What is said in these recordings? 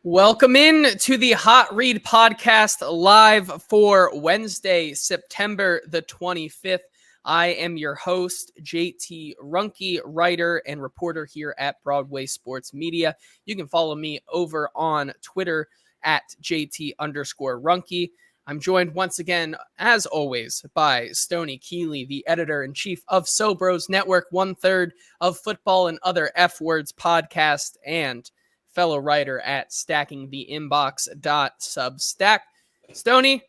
Welcome in to the Hot Read podcast live for Wednesday, September the 25th. I am your host, JT Ruhnke, writer and reporter here at Broadway Sports Media. You can follow me over on Twitter at JT_Ruhnke. I'm joined once again, as always, by Stoney, Keeley, the editor-in-chief of Sobros Network, 1/3 of Football and Other F Words podcast, and fellow writer at stackingtheinbox.substack. Stoney,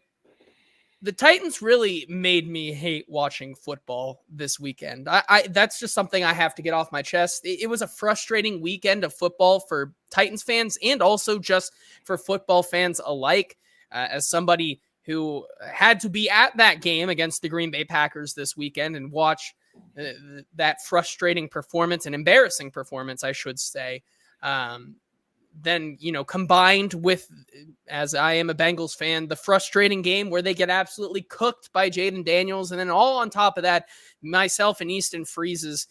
the Titans really made me hate watching football this weekend. That's just something I have to get off my chest. It was a frustrating weekend of football for Titans fans and also just for football fans alike. As somebody who had to be at that game against the Green Bay Packers this weekend and watch that frustrating performance, an embarrassing performance, I should say, then, combined with, as I am a Bengals fan, the frustrating game where they get absolutely cooked by Jaden Daniels. And then all on top of that, myself and Easton Freeze's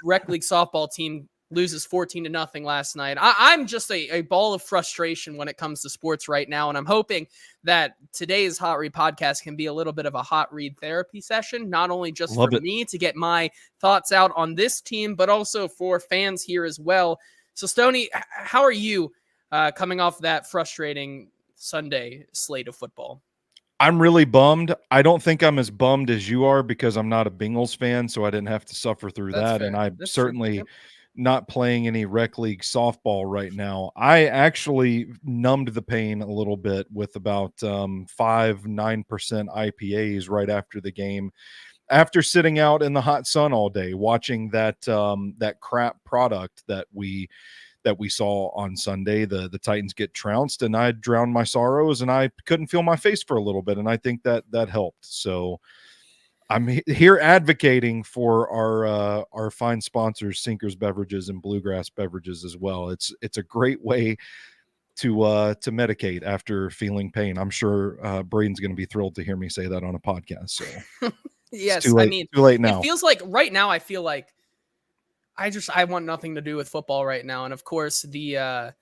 rec league softball team loses 14-0 last night. I'm just a ball of frustration when it comes to sports right now. And I'm hoping that today's Hot Read podcast can be a little bit of a hot read therapy session, not only just for me to get my thoughts out on this team, but also for fans here as well. So, Stoney, how are you coming off that frustrating Sunday slate of football? I'm really bummed. I don't think I'm as bummed as you are because I'm not a Bengals fan, so I didn't have to suffer through that. Fair. And I'm certainly not playing any rec league softball right now. I actually numbed the pain a little bit with about 9% IPAs right after the game. After sitting out in the hot sun all day, watching that crap product that we saw on Sunday, the Titans get trounced, and I drowned my sorrows, and I couldn't feel my face for a little bit, and I think that helped. So I'm here advocating for our fine sponsors, Sinkers Beverages and Bluegrass Beverages as well. It's a great way to medicate after feeling pain. I'm sure Braden's going to be thrilled to hear me say that on a podcast. So. Yes, too late now. It feels like right now I feel like I want nothing to do with football right now. And of course, I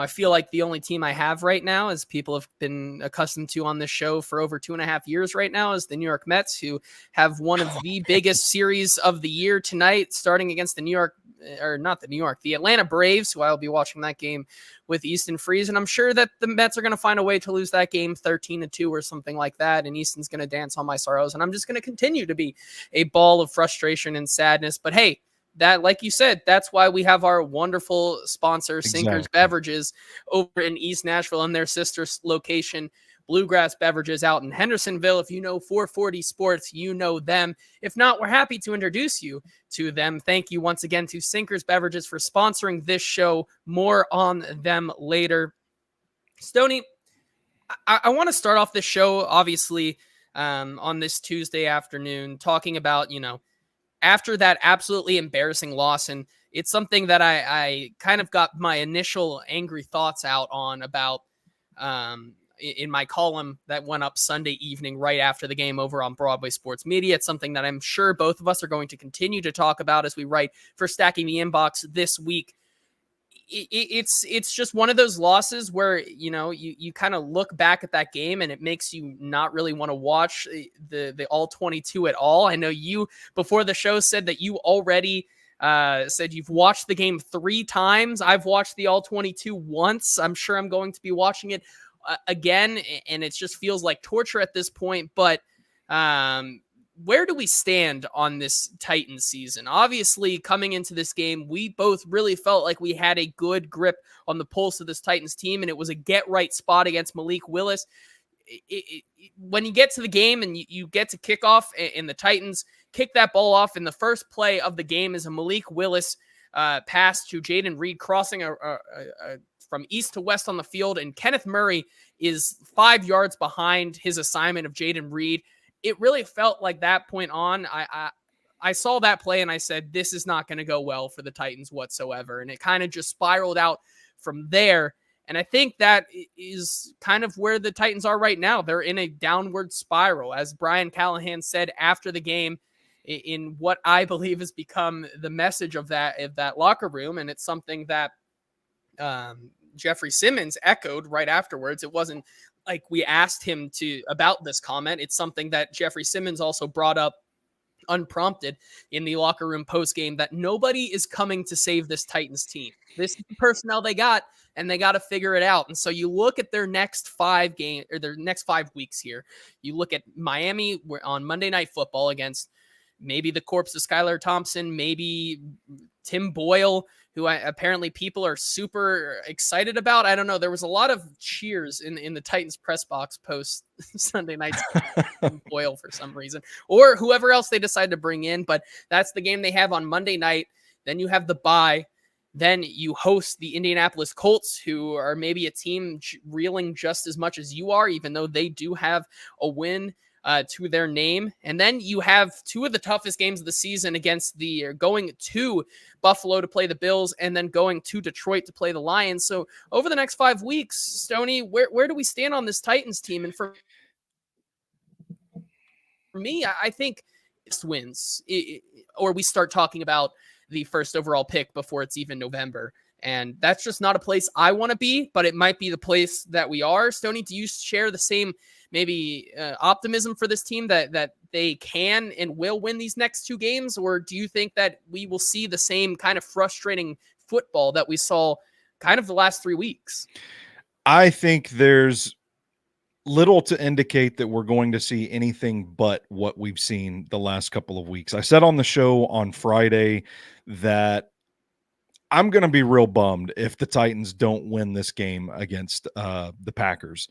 feel like the only team I have right now, as people have been accustomed to on this show for over 2.5 years right now, is the New York Mets, who have one of the biggest series of the year tonight, starting against the Atlanta Braves, who I'll be watching that game with Easton Freeze. And I'm sure that the Mets are going to find a way to lose that game 13-2 or something like that. And Easton's going to dance on my sorrows. And I'm just going to continue to be a ball of frustration and sadness. But hey, that, like you said, that's why we have our wonderful sponsor, Sinkers Beverages, over in East Nashville and their sister location, Bluegrass Beverages, out in Hendersonville. If you know 440 Sports, you know them. If not, we're happy to introduce you to them. Thank you once again to Sinkers Beverages for sponsoring this show. More on them later. Stoney, I want to start off this show, obviously, on this Tuesday afternoon, talking about, after that absolutely embarrassing loss. And it's something that I kind of got my initial angry thoughts out on about in my column that went up Sunday evening right after the game over on Broadway Sports Media. It's something that I'm sure both of us are going to continue to talk about as we write for Stacking the Inbox this week. It's just one of those losses where, you kind of look back at that game and it makes you not really want to watch the all 22 at all. I know you, before the show, said that you already said you've watched the game 3 times. I've watched the all 22 once. I'm sure I'm going to be watching it again, and it just feels like torture at this point. But where do we stand on this Titans season? Obviously, coming into this game, we both really felt like we had a good grip on the pulse of this Titans team, and it was a get-right spot against Malik Willis. When you get to the game and you get to kickoff, and the Titans kick that ball off, in the first play of the game is a Malik Willis pass to Jaden Reed, crossing from east to west on the field, and Kenneth Murray is 5 yards behind his assignment of Jaden Reed. It really felt like that point on, I saw that play and I said, this is not going to go well for the Titans whatsoever. And it kind of just spiraled out from there. And I think that is kind of where the Titans are right now. They're in a downward spiral, as Brian Callahan said after the game, in what I believe has become the message of that locker room. And it's something that Jeffrey Simmons echoed right afterwards. It wasn't like we asked him about this comment. It's something that Jeffrey Simmons also brought up unprompted in the locker room post game, that nobody is coming to save this Titans team. This is the personnel they got, and they got to figure it out. And so you look at their next 5 games, or their next 5 weeks here. You look at Miami on Monday Night Football against maybe the corpse of Skylar Thompson, maybe Tim Boyle, who apparently people are super excited about. I don't know. There was a lot of cheers in the Titans press box post Sunday night. Boyle for some reason, or whoever else they decide to bring in. But that's the game they have on Monday night. Then you have the bye. Then you host the Indianapolis Colts, who are maybe a team reeling just as much as you are, even though they do have a win to their name. And then you have 2 of the toughest games of the season against going to Buffalo to play the Bills, and then going to Detroit to play the Lions. So over the next 5 weeks, Stoney, where do we stand on this Titans team? And for me, I think this wins, or we start talking about the first overall pick before it's even November. And that's just not a place I want to be, but it might be the place that we are. Stoney, do you share the same maybe optimism for this team that they can and will win these next 2 games? Or do you think that we will see the same kind of frustrating football that we saw kind of the last 3 weeks? I think there's little to indicate that we're going to see anything but what we've seen the last couple of weeks. I said on the show on Friday that I'm going to be real bummed if the Titans don't win this game against the Packers.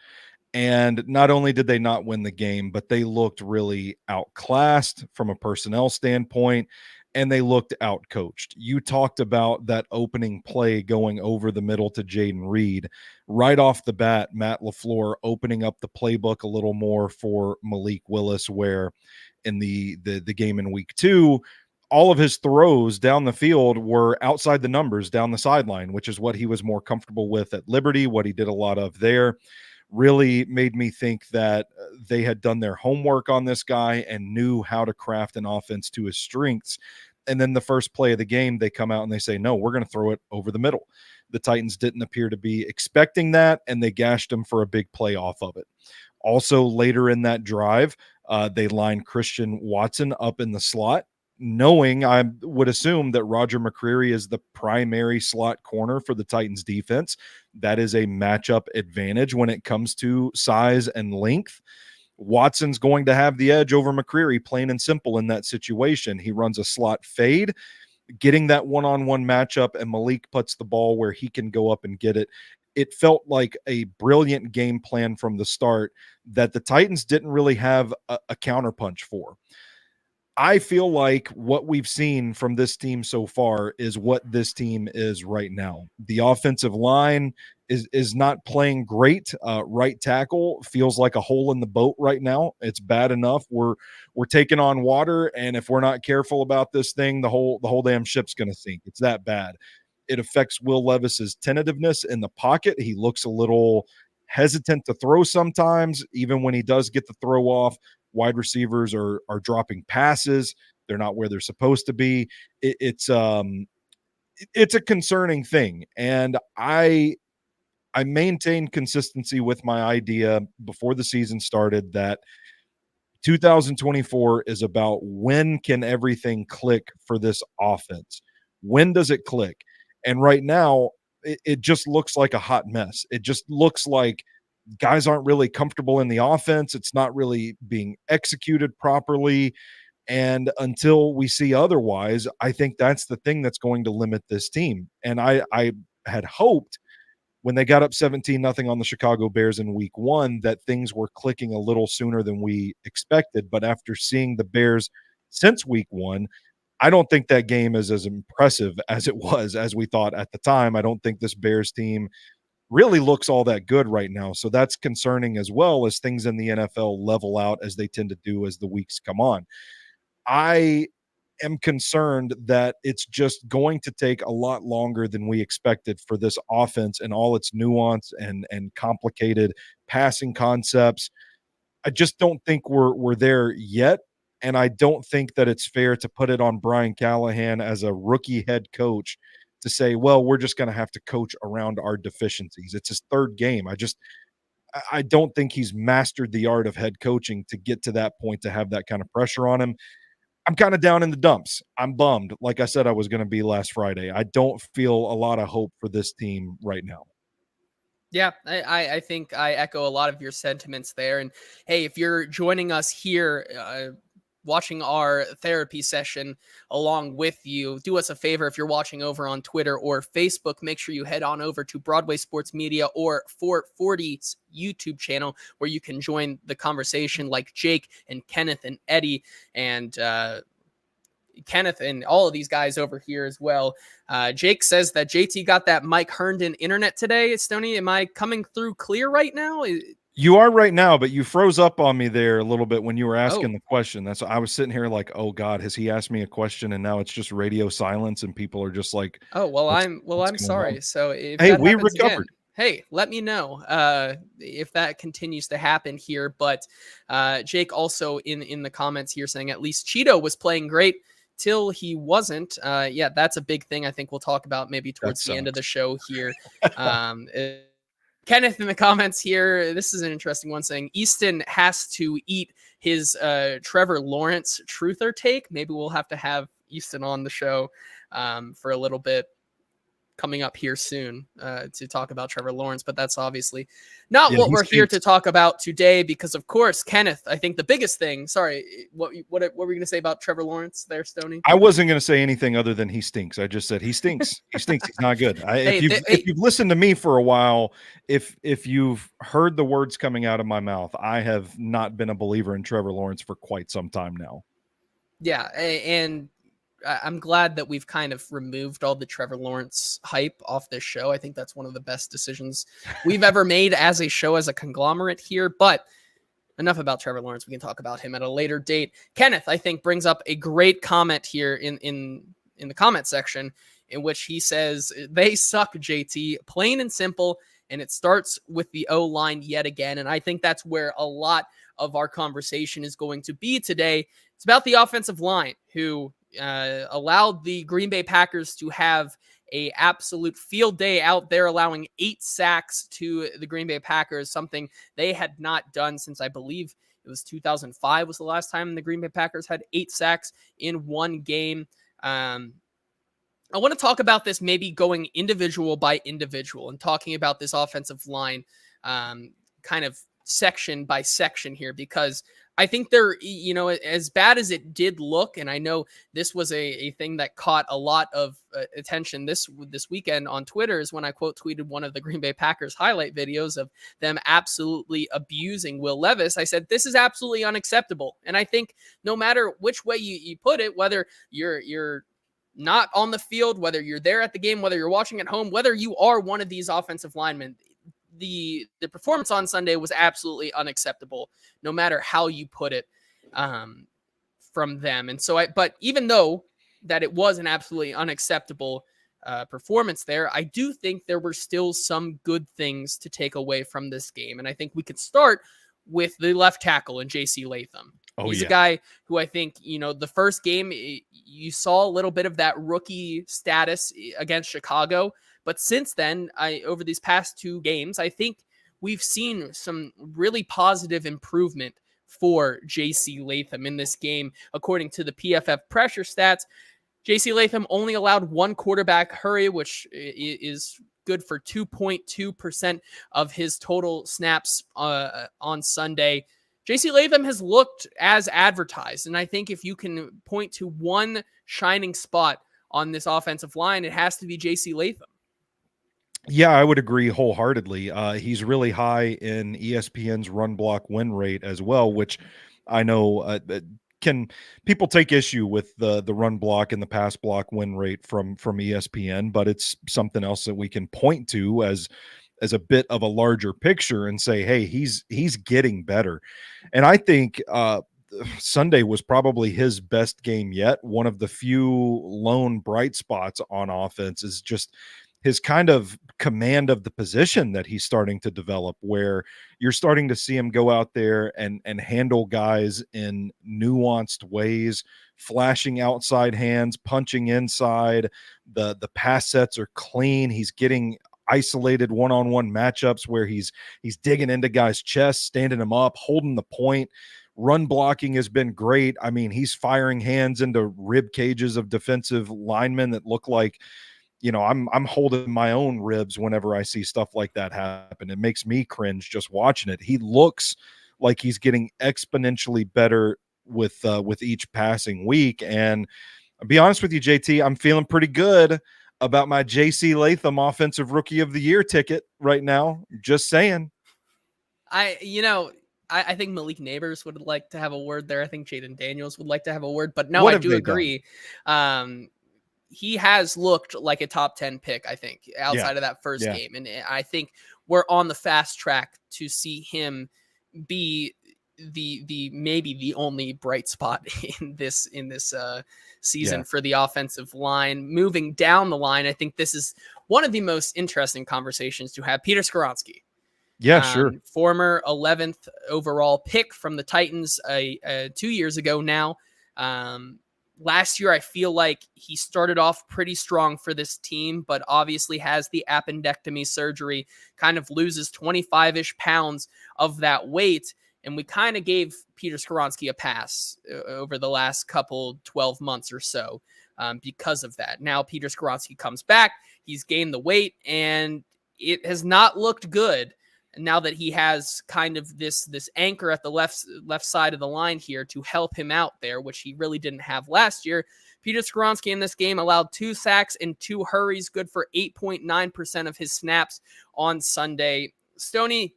And not only did they not win the game, but they looked really outclassed from a personnel standpoint, and they looked outcoached. You talked about that opening play going over the middle to Jaden Reed. Right off the bat, Matt LaFleur opening up the playbook a little more for Malik Willis, where in the game in week 2, all of his throws down the field were outside the numbers down the sideline, which is what he was more comfortable with at Liberty, what he did a lot of there. Really made me think that they had done their homework on this guy and knew how to craft an offense to his strengths. And then the first play of the game, they come out and they say, no, we're going to throw it over the middle. The Titans didn't appear to be expecting that, and they gashed him for a big play off of it. Also, later in that drive, they lined Christian Watson up in the slot, knowing, I would assume, that Roger McCreary is the primary slot corner for the Titans defense. That is a matchup advantage when it comes to size and length. Watson's going to have the edge over McCreary, plain and simple, in that situation. He runs a slot fade, getting that one-on-one matchup, and Malik puts the ball where he can go up and get it. It felt like a brilliant game plan from the start that the Titans didn't really have a counterpunch for. I feel like what we've seen from this team so far is what this team is right now. The offensive line is not playing great. Right tackle feels like a hole in the boat right now. It's bad enough. We're taking on water, and if we're not careful about this thing, the whole damn ship's going to sink. It's that bad. It affects Will Levis's tentativeness in the pocket. He looks a little hesitant to throw sometimes, even when he does get the throw off. Wide receivers are dropping passes. They're not where they're supposed to be. It's a concerning thing. And I maintained consistency with my idea before the season started that 2024 is about when can everything click for this offense? When does it click? And right now, it just looks like a hot mess. It just looks like guys aren't really comfortable in the offense. It's not really being executed properly. And until we see otherwise, I think that's the thing that's going to limit this team. And I had hoped when they got up 17-0 on the Chicago Bears in week 1 that things were clicking a little sooner than we expected. But after seeing the Bears since week 1, I don't think that game is as impressive as it was, as we thought at the time. I don't think this Bears team really looks all that good right now. So that's concerning, as well as things in the NFL level out as they tend to do as the weeks come on. I am concerned that it's just going to take a lot longer than we expected for this offense and all its nuance and complicated passing concepts. I just don't think we're there yet. And I don't think that it's fair to put it on Brian Callahan as a rookie head coach to say, well, we're just going to have to coach around our deficiencies. It's his third game. I don't think he's mastered the art of head coaching to get to that point, to have that kind of pressure on him. I'm kind of down in the dumps. I'm bummed. Like I said, I was going to be last Friday. I don't feel a lot of hope for this team right now. Yeah, I think I echo a lot of your sentiments there. And hey, if you're joining us here, watching our therapy session along with you, do us a favor. If you're watching over on Twitter or Facebook, make sure you head on over to Broadway Sports Media or 440's YouTube channel, where you can join the conversation like Jake and Kenneth and Eddie and Kenneth and all of these guys over here as well. Jake says that JT got that Mike Herndon internet today. Stoney, am I coming through clear right now? You are right now, but you froze up on me there a little bit when you were asking the question. That's I was sitting here like, oh God, has he asked me a question? And now it's just radio silence, and people are just like, oh well, I'm sorry. So if hey, that we happens recovered. Again, hey, let me know if that continues to happen here. But Jake also in the comments here saying at least Cheeto was playing great till he wasn't. Yeah, that's a big thing I think we'll talk about maybe towards the end of the show here. Kenneth in the comments here, this is an interesting one, saying Easton has to eat his Trevor Lawrence truther take. Maybe we'll have to have Easton on the show for a little bit coming up here soon to talk about Trevor Lawrence, but that's obviously not what we're here to talk about today, because of course, Kenneth, I think the biggest thing, sorry, what were you going to say about Trevor Lawrence there, Stoney? I wasn't going to say anything other than he stinks. I just said he stinks. He stinks. He's not good. If you've listened to me for a while, if you've heard the words coming out of my mouth, I have not been a believer in Trevor Lawrence for quite some time now. Yeah, and I'm glad that we've kind of removed all the Trevor Lawrence hype off this show. I think that's one of the best decisions we've ever made as a show, as a conglomerate here. But enough about Trevor Lawrence. We can talk about him at a later date. Kenneth, I think, brings up a great comment here in the comment section, in which he says, they suck, JT, plain and simple. And it starts with the O-line yet again. And I think that's where a lot of our conversation is going to be today. It's about the offensive line, who allowed the Green Bay Packers to have a absolute field day out there, allowing 8 sacks to the Green Bay Packers, something they had not done since, I believe it was 2005 was the last time the Green Bay Packers had 8 sacks in one game. I want to talk about this maybe going individual by individual and talking about this offensive line kind of section by section here, because I think they're, as bad as it did look, and I know this was a thing that caught a lot of attention this weekend on Twitter, is when I quote tweeted one of the Green Bay Packers highlight videos of them absolutely abusing Will Levis. I said, this is absolutely unacceptable. And I think no matter which way you put it, whether you're not on the field, whether you're there at the game, whether you're watching at home, whether you are one of these offensive linemen, the performance on Sunday was absolutely unacceptable, no matter how you put it from them. And so but even though that it was an absolutely unacceptable performance there, I do think there were still some good things to take away from this game. And I think we could start with the left tackle in JC Latham. He's a guy who I think, the first game, you saw a little bit of that rookie status against Chicago. But since then, over these past 2 games, I think we've seen some really positive improvement for JC Latham in this game. According to the PFF pressure stats, JC Latham only allowed 1 quarterback hurry, which is good for 2.2% of his total snaps on Sunday. JC Latham has looked as advertised, and I think if you can point to one shining spot on this offensive line, it has to be JC Latham. Yeah, I would agree wholeheartedly. He's really high in ESPN's run block win rate as well, which I know can people take issue with the run block and the pass block win rate from ESPN, but it's something else that we can point to as a bit of a larger picture and say, hey, he's getting better. And I think Sunday was probably his best game yet. One of the few lone bright spots on offense is just his kind of command of the position that he's starting to develop, where you're starting to see him go out there and handle guys in nuanced ways, flashing outside hands, punching inside. The pass sets are clean. He's getting isolated one-on-one matchups where he's digging into guys' chests, standing them up, holding the point. Run blocking has been great. I mean, he's firing hands into rib cages of defensive linemen that look like, I'm holding my own ribs whenever I see stuff like that happen. It makes me cringe just watching it. He looks like he's getting exponentially better with each passing week. And I'll be honest with you, JT, I'm feeling pretty good about my JC Latham Offensive Rookie of the Year ticket right now. Just saying. I think Malik Neighbors would like to have a word there. I think Jaden Daniels would like to have a word, but no, What I have do they agree. He has looked like a top 10 pick, I think, outside of that first game. And I think we're on the fast track to see him be the maybe the only bright spot in this season for the offensive line. Moving down the line, I think this is one of the most interesting conversations to have. Peter Skoronski. Yeah, sure. Former 11th overall pick from the Titans 2 years ago now. Last year, I feel like he started off pretty strong for this team, but obviously has the appendectomy surgery, kind of loses 25-ish pounds of that weight. And we kind of gave Peter Skoronski a pass over the last 12 months or so because of that. Now Peter Skoronski comes back. He's gained the weight, and it has not looked good. Now that he has kind of this anchor at the left side of the line here to help him out there, which he really didn't have last year. Peter Skoronski in this game allowed 2 sacks and 2 hurries, good for 8.9% of his snaps on Sunday. Stoney,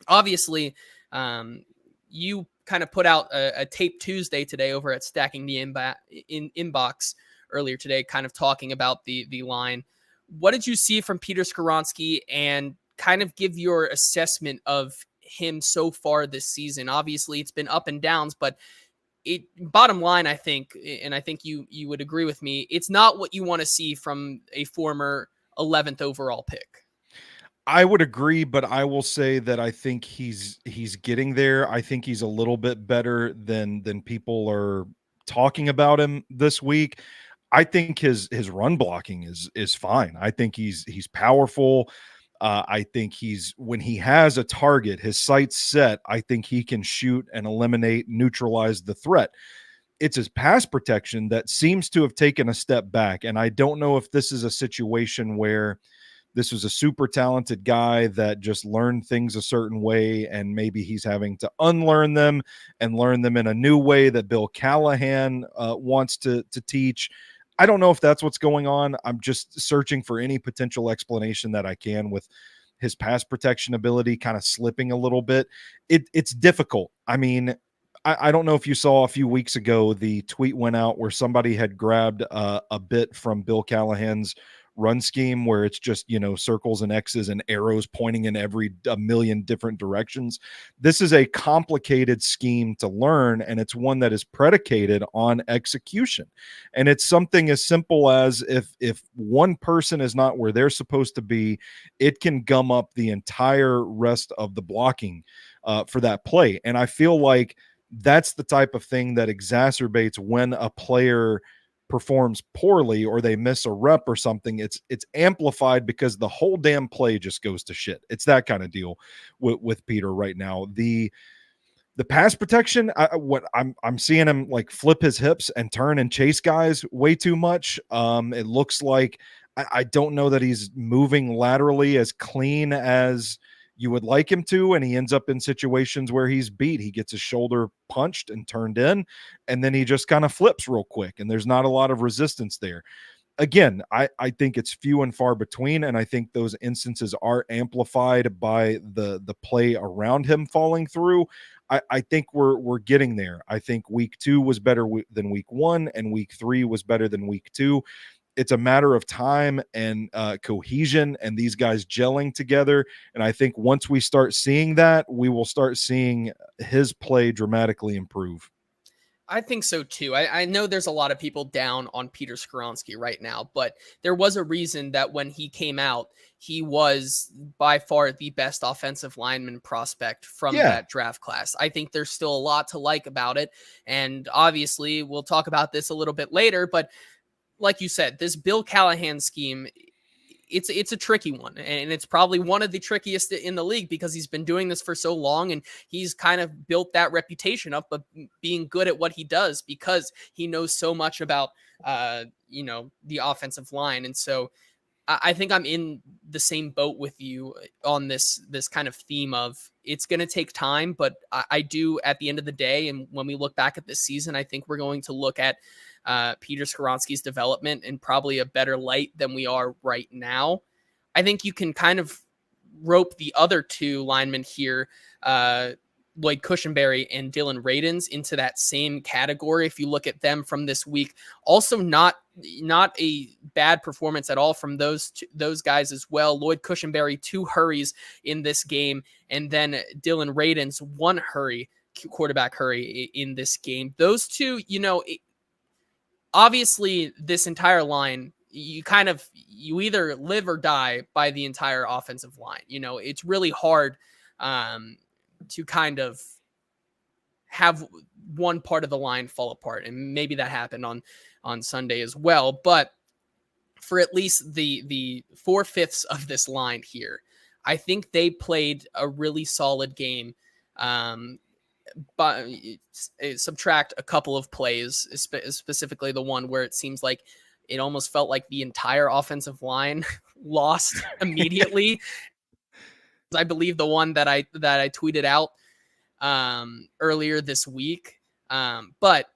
obviously, you kind of put out a Tape Tuesday today over at Stacking the Inbox earlier today, kind of talking about the line. What did you see from Peter Skoronski, and kind of give your assessment of him so far this season? Obviously, it's been up and downs, but bottom line, I think, and I think you would agree with me, it's not what you want to see from a former 11th overall pick. I would agree, but I will say that I think he's getting there. I think he's a little bit better than people are talking about him this week. I think his run blocking is fine. I think he's powerful. I think when he has a target, his sights set, I think he can shoot and eliminate, neutralize the threat. It's his pass protection that seems to have taken a step back. And I don't know if this is a situation where this was a super talented guy that just learned things a certain way, and maybe he's having to unlearn them and learn them in a new way that Bill Callahan wants to teach. I don't know if that's what's going on. I'm just searching for any potential explanation that I can with his pass protection ability kind of slipping a little bit. It's difficult. I mean, I don't know if you saw a few weeks ago, the tweet went out where somebody had grabbed a bit from Bill Callahan's run scheme where it's just, circles and X's and arrows pointing in a million different directions. This is a complicated scheme to learn, and it's one that is predicated on execution. And it's something as simple as if one person is not where they're supposed to be, it can gum up the entire rest of the blocking for that play. And I feel like that's the type of thing that exacerbates when a player performs poorly or they miss a rep or something. It's amplified because the whole damn play just goes to shit. It's that kind of deal with Peter right now. The pass protection, I'm seeing him like flip his hips and turn and chase guys way too much. It looks like I don't know that he's moving laterally as clean as you would like him to, and he ends up in situations where he's beat. He gets his shoulder punched and turned in, and then he just kind of flips real quick, and there's not a lot of resistance there. Again, I think it's few and far between, and I think those instances are amplified by the play around him falling through. I think we're getting there. I think week 2 was better than week 1, and week 3 was better than week 2. It's a matter of time and cohesion and these guys gelling together. And I think once we start seeing that, we will start seeing his play dramatically improve. I think so too. I know there's a lot of people down on Peter Skoronski right now, but there was a reason that when he came out, he was by far the best offensive lineman prospect from Yeah. that draft class. I think there's still a lot to like about it. And obviously, we'll talk about this a little bit later, but like you said, this Bill Callahan scheme, it's a tricky one, and it's probably one of the trickiest in the league because he's been doing this for so long, and he's kind of built that reputation up of being good at what he does because he knows so much about the offensive line. And so I think I'm in the same boat with you on this kind of theme of it's going to take time, but I do at the end of the day, and when we look back at this season, I think we're going to look at Peter Skoronski's development in probably a better light than we are right now. I think you can kind of rope the other two linemen here, Lloyd Cushenberry and Dylan Radins, into that same category. If you look at them from this week, also not a bad performance at all from those guys as well. Lloyd Cushenberry 2 hurries in this game, and then Dylan Radins 1 hurry, quarterback hurry in this game. Those two, obviously this entire line, you either live or die by the entire offensive line. It's really hard to kind of have one part of the line fall apart, and maybe that happened on Sunday as well. But for at least the 4/5 of this line here, I think they played a really solid game. But subtract a couple of plays, specifically the one where it seems like it almost felt like the entire offensive line lost immediately. I believe the one that I tweeted out earlier this week. But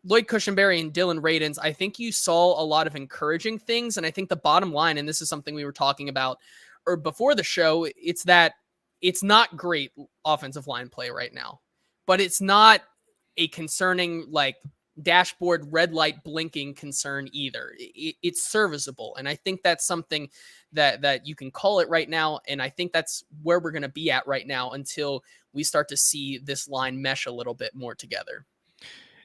Lloyd Cushenberry and Dylan Radins, I think you saw a lot of encouraging things. And I think the bottom line, and this is something we were talking about or before the show, it's that it's not great offensive line play right now, but it's not a concerning, like, dashboard red light blinking concern either. It's serviceable. And I think that's something that you can call it right now. And I think that's where we're going to be at right now until we start to see this line mesh a little bit more together.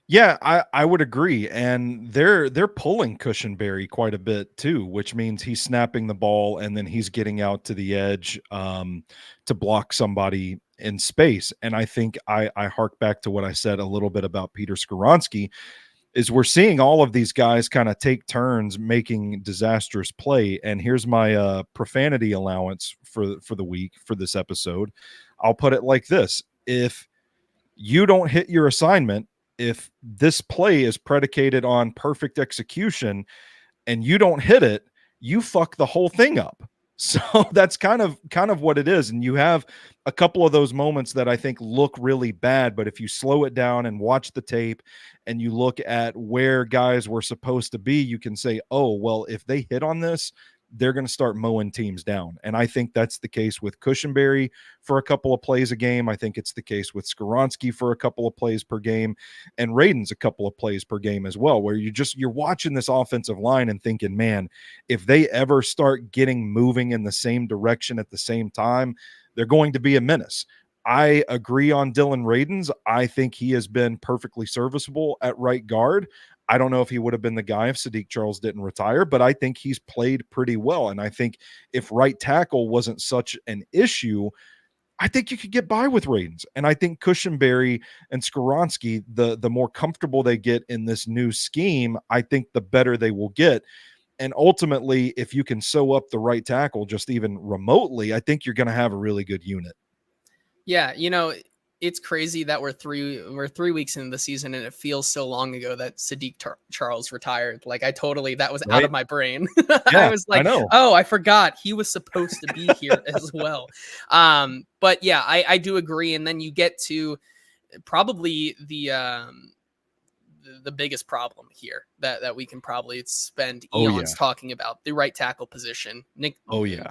Yeah, I would agree. And they're pulling Cushenberry quite a bit too, which means he's snapping the ball and then he's getting out to the edge to block somebody in space. And I think I hark back to what I said a little bit about Peter Skoronski, is we're seeing all of these guys kind of take turns making disastrous play. And here's my profanity allowance for the week for this episode. I'll put it like this: if you don't hit your assignment, if this play is predicated on perfect execution and you don't hit it, you fuck the whole thing up. So that's kind of what it is. And you have a couple of those moments that I think look really bad, but if you slow it down and watch the tape and you look at where guys were supposed to be, you can say, oh, well, if they hit on this, they're going to start mowing teams down. And I think that's the case with Cushenberry for a couple of plays a game. I think it's the case with Skoronski for a couple of plays per game, and Radins a couple of plays per game as well, where you're watching this offensive line and thinking, man, if they ever start getting moving in the same direction at the same time, they're going to be a menace. I agree on Dylan Radins. I think he has been perfectly serviceable at right guard. I don't know if he would have been the guy if Sadiq Charles didn't retire, but I think he's played pretty well. And I think if right tackle wasn't such an issue, I think you could get by with Radins. And I think Cushenberry and Skoronski, the more comfortable they get in this new scheme, I think the better they will get. And ultimately, if you can sew up the right tackle just even remotely, I think you're going to have a really good unit. Yeah, it's crazy that we're 3 weeks into the season and it feels so long ago that Sadiq Charles retired. Like that was out of my brain. Yeah, I was like, I know. oh, I forgot he was supposed to be here as well. But yeah, I do agree. And then you get to probably the biggest problem here that we can probably spend eons talking about: the right tackle position.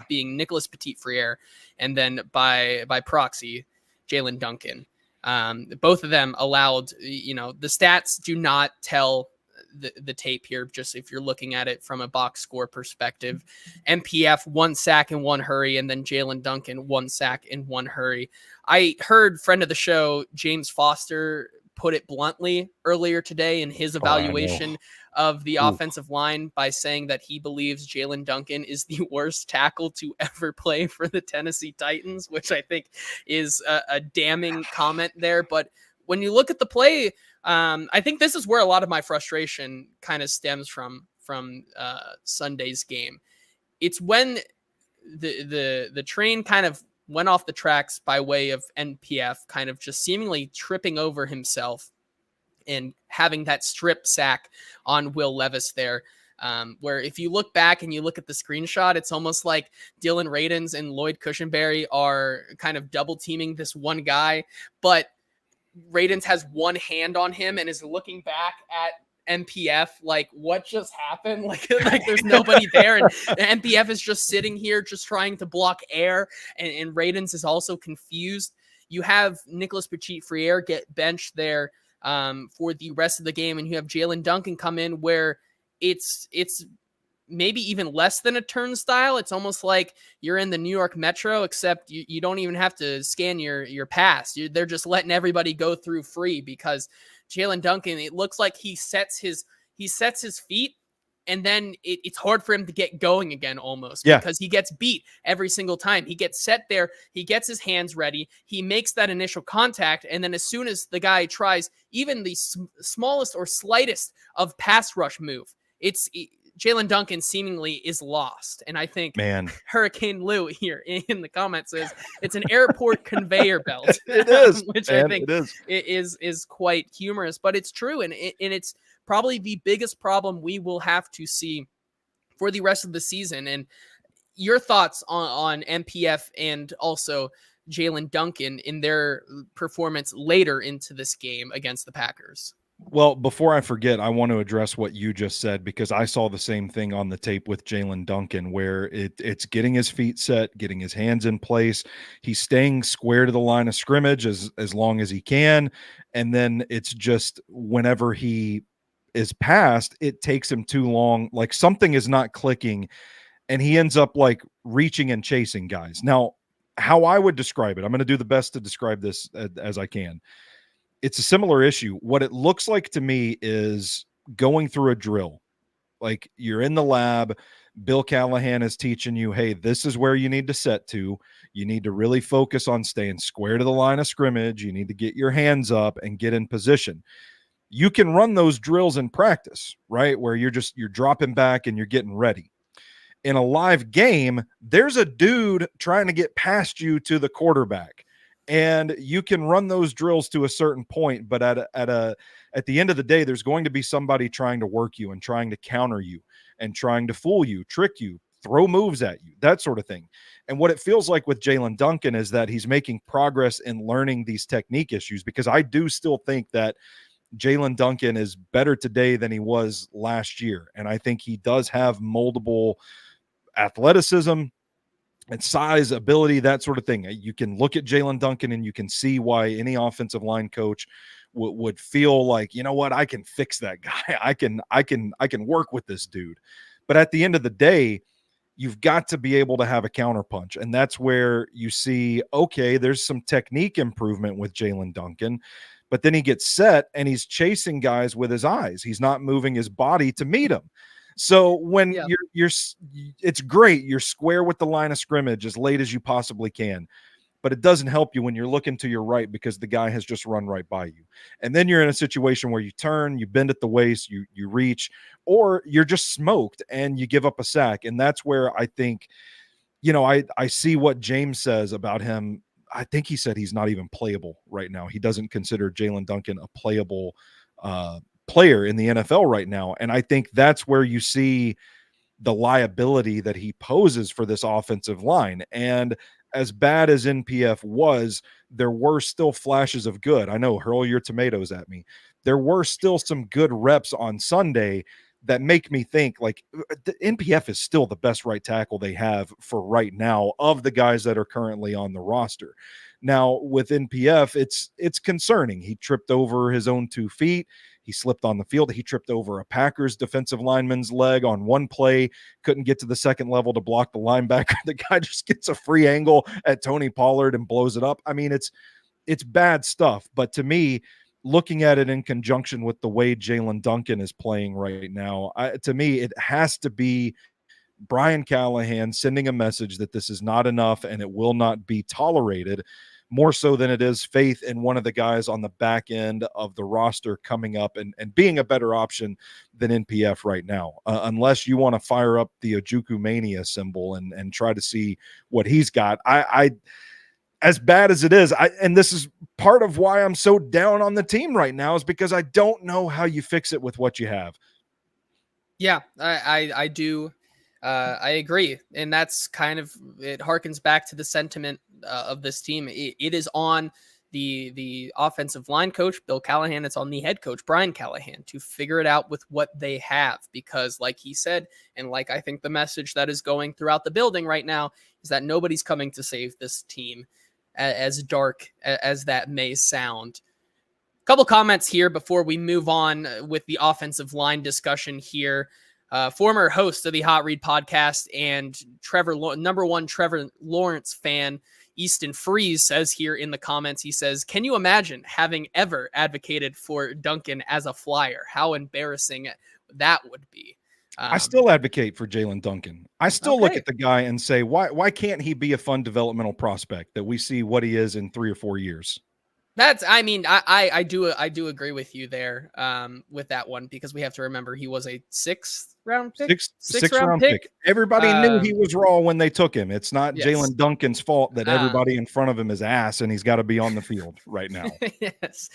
Being Nicholas Petit-Frere, and then by proxy, Jalen Duncan. Both of them allowed, the stats do not tell the tape here, just if you're looking at it from a box score perspective. MPF 1 sack and 1 hurry, and then Jalen Duncan 1 sack and 1 hurry. I heard friend of the show James Foster put it bluntly earlier today in his evaluation of the offensive line by saying that he believes Jalen Duncan is the worst tackle to ever play for the Tennessee Titans, which I think is a damning comment there. But when you look at the play, I think this is where a lot of my frustration kind of stems from Sunday's game. It's when the train kind of went off the tracks by way of NPF kind of just seemingly tripping over himself and having that strip sack on Will Levis there. Where if you look back and you look at the screenshot, it's almost like Dylan Radins and Lloyd Cushenberry are kind of double teaming this one guy, but Radins has one hand on him and is looking back at MPF like, what just happened? Like there's nobody there, and MPF is just sitting here just trying to block air, and Radins is also confused. You have Nicholas Petit-Frere get benched there for the rest of the game, and you have Jalen Duncan come in where it's maybe even less than a turnstile. It's almost like you're in the New York Metro, except you don't even have to scan your pass. They're just letting everybody go through free, because Jalen Duncan, it looks like he sets his feet, and then it's hard for him to get going again almost, because he gets beat every single time. He gets set there, he gets his hands ready, he makes that initial contact, and then as soon as the guy tries even the smallest or slightest of pass rush move, Jalen Duncan seemingly is lost. And I think Hurricane Lou here in the comments says it's an airport conveyor belt. It is, which I think is quite humorous, but it's true. And it's probably the biggest problem we will have to see for the rest of the season. And your thoughts on MPF and also Jalen Duncan in their performance later into this game against the Packers? Well, before I forget, I want to address what you just said, because I saw the same thing on the tape with Jalen Duncan, where it's getting his feet set, getting his hands in place. He's staying square to the line of scrimmage as long as he can. And then it's just whenever he is past, it takes him too long. Like something is not clicking, and he ends up like reaching and chasing guys. Now, how I would describe it, I'm going to do the best to describe this as I can. It's a similar issue. What it looks like to me is going through a drill. Like you're in the lab, Bill Callahan is teaching you, hey, this is where you need to set to. You need to really focus on staying square to the line of scrimmage. You need to get your hands up and get in position. You can run those drills in practice, right? Where you're dropping back and you're getting ready. In a live game, there's a dude trying to get past you to the quarterback. And you can run those drills to a certain point, but at the end of the day, there's going to be somebody trying to work you and trying to counter you and trying to fool you, trick you, throw moves at you, that sort of thing. And what it feels like with Jalen Duncan is that he's making progress in learning these technique issues, because I do still think that Jalen Duncan is better today than he was last year. And I think he does have moldable athleticism and size, ability, that sort of thing. You can look at Jalen Duncan and you can see why any offensive line coach would feel like, you know what, I can fix that guy. I can work with this dude. But at the end of the day, you've got to be able to have a counterpunch. And that's where you see, okay, there's some technique improvement with Jalen Duncan, but then he gets set and he's chasing guys with his eyes. He's not moving his body to meet them. So when you're it's great. You're square with the line of scrimmage as late as you possibly can, but it doesn't help you when you're looking to your right because the guy has just run right by you. And then you're in a situation where you turn, you bend at the waist, you reach, or you're just smoked and you give up a sack. And that's where I think, I see what James says about him. I think he said he's not even playable right now. He doesn't consider Jalen Duncan a playable player in the NFL right now. And I think that's where you see the liability that he poses for this offensive line. And as bad as NPF was, there were still flashes of good. I know, hurl your tomatoes at me. There were still some good reps on Sunday that make me think like the NPF is still the best right tackle they have for right now of the guys that are currently on the roster. Now with NPF, it's concerning. He tripped over his own 2 feet. He slipped on the field. He tripped over a Packers defensive lineman's leg on one play, couldn't get to the second level to block the linebacker. The guy just gets a free angle at Tony Pollard and blows it up. I mean, it's bad stuff. But to me, looking at it in conjunction with the way Jalen Duncan is playing right now, to me, it has to be Brian Callahan sending a message that this is not enough and it will not be tolerated, more so than it is faith in one of the guys on the back end of the roster coming up and being a better option than NPF right now. Unless you want to fire up the Ojukwu Mania symbol and try to see what he's got. I as bad as it is, and this is part of why I'm so down on the team right now, is because I don't know how you fix it with what you have. Yeah, I do. I agree. And that's kind of, it harkens back to the sentiment of this team. It is on the offensive line coach, Bill Callahan. It's on the head coach, Brian Callahan, to figure it out with what they have. Because like he said, and like I think the message that is going throughout the building right now is that nobody's coming to save this team, as dark as that may sound. Couple comments here before we move on with the offensive line discussion here. Former host of the Hot Read podcast and number one Trevor Lawrence fan, Easton Freeze, says here in the comments, he says, can you imagine having ever advocated for Duncan as a Flyer? How embarrassing that would be. I still advocate for Jalen Duncan. I still look at the guy and say, why can't he be a fun developmental prospect that we see what he is in 3 or 4 years? I do agree with you there with that one, because we have to remember he was a sixth round pick. Sixth round pick. Everybody knew he was raw when they took him. It's not Jalen Duncan's fault that everybody in front of him is ass and he's got to be on the field right now. Yes.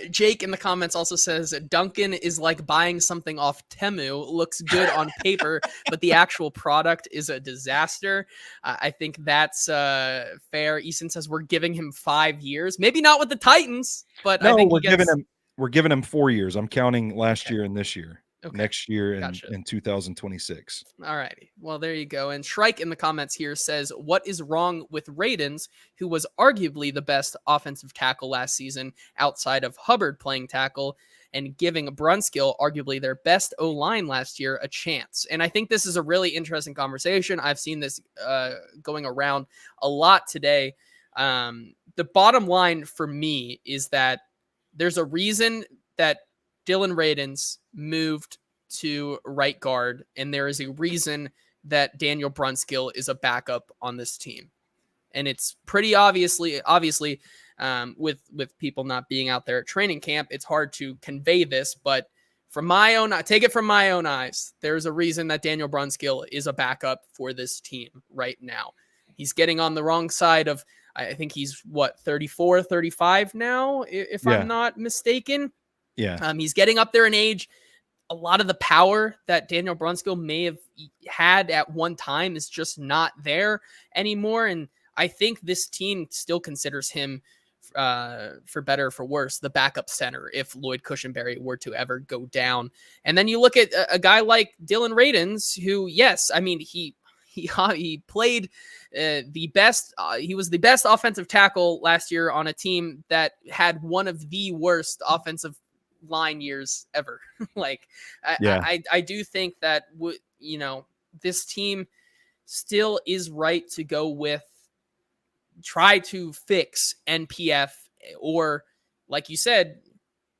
Jake in the comments also says Duncan is like buying something off Temu. Looks good on paper, but the actual product is a disaster. I think that's fair. Easton says we're giving him 5 years. Maybe not with the Titans, but no, I think we're giving him 4 years. I'm counting last year and this year. Okay. Next year in 2026. All righty. Well, there you go. And Shrike in the comments here says, what is wrong with Radens, who was arguably the best offensive tackle last season outside of Hubbard playing tackle, and giving Brunskill, arguably their best O-line last year, a chance? And I think this is a really interesting conversation. I've seen this going around a lot today. The bottom line for me is that there's a reason that Dylan Radens moved to right guard, and there is a reason that Daniel Brunskill is a backup on this team. And it's pretty obviously with people not being out there at training camp, it's hard to convey this, but take it from my own eyes, there's a reason that Daniel Brunskill is a backup for this team right now. He's getting on the wrong side of, I think he's 34, 35 now, if I'm not mistaken. Yeah. He's getting up there in age. A lot of the power that Daniel Brunskill may have had at one time is just not there anymore. And I think this team still considers him, for better or for worse, the backup center if Lloyd Cushenberry were to ever go down. And then you look at a guy like Dylan Radens, who, yes, I mean, he played the best. He was the best offensive tackle last year on a team that had one of the worst offensive line years ever. I do think that this team still is right to go with, try to fix NPF, or like you said,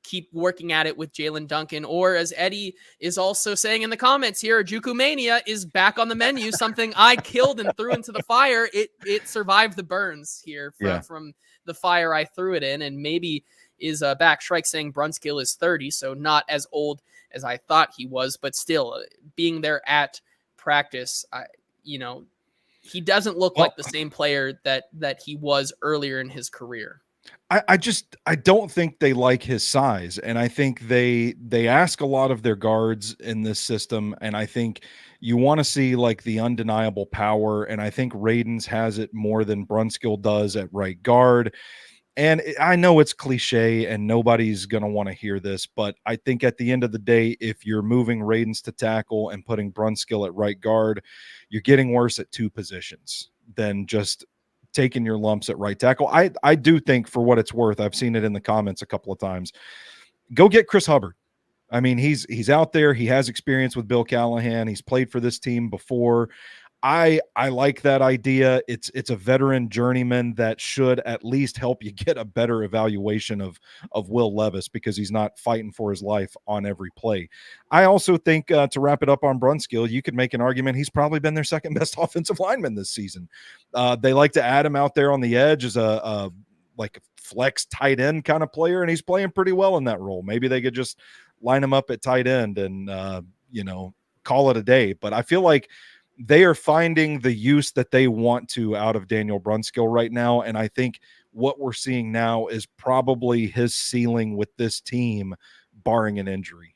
keep working at it with Jalen Duncan, or as Eddie is also saying in the comments here, Ojukwu Mania is back on the menu, something I killed and threw into the fire. It survived the burns here from the fire I threw it in, and maybe is back. Shrike saying Brunskill is 30, so not as old as I thought he was, but still being there at practice, he doesn't look like the same player that he was earlier in his career. I don't think they like his size, and I think they ask a lot of their guards in this system, and I think you want to see like the undeniable power, and I think Radens has it more than Brunskill does at right guard. And I know it's cliche and nobody's going to want to hear this, but I think at the end of the day, if you're moving Radens to tackle and putting Brunskill at right guard, you're getting worse at two positions than just taking your lumps at right tackle. I do think, for what it's worth, I've seen it in the comments a couple of times, go get Chris Hubbard. I mean, he's out there. He has experience with Bill Callahan. He's played for this team before. I like that idea. It's a veteran journeyman that should at least help you get a better evaluation of Will Levis, because he's not fighting for his life on every play. I also think to wrap it up on Brunskill, you could make an argument he's probably been their second best offensive lineman this season. They like to add him out there on the edge as a like a flex tight end kind of player, and he's playing pretty well in that role. Maybe they could just line him up at tight end and call it a day. But I feel like they are finding the use that they want to out of Daniel Brunskill right now. And I think what we're seeing now is probably his ceiling with this team, barring an injury.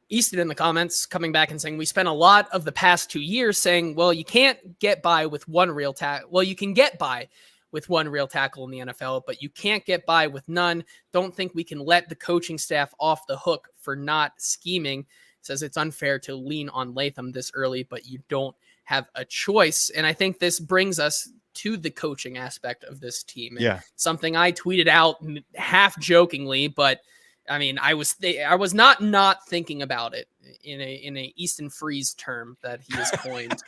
Easton in the comments coming back and saying, we spent a lot of the past 2 years saying, well, you can't get by with one real tackle. Well, you can get by with one real tackle in the NFL, but you can't get by with none. Don't think we can let the coaching staff off the hook for not scheming. Says it's unfair to lean on Latham this early, but you don't have a choice. And I think this brings us to the coaching aspect of this team. And yeah. Something I tweeted out half jokingly, but I mean, I was not thinking about it in a Easton Freeze term that he has coined.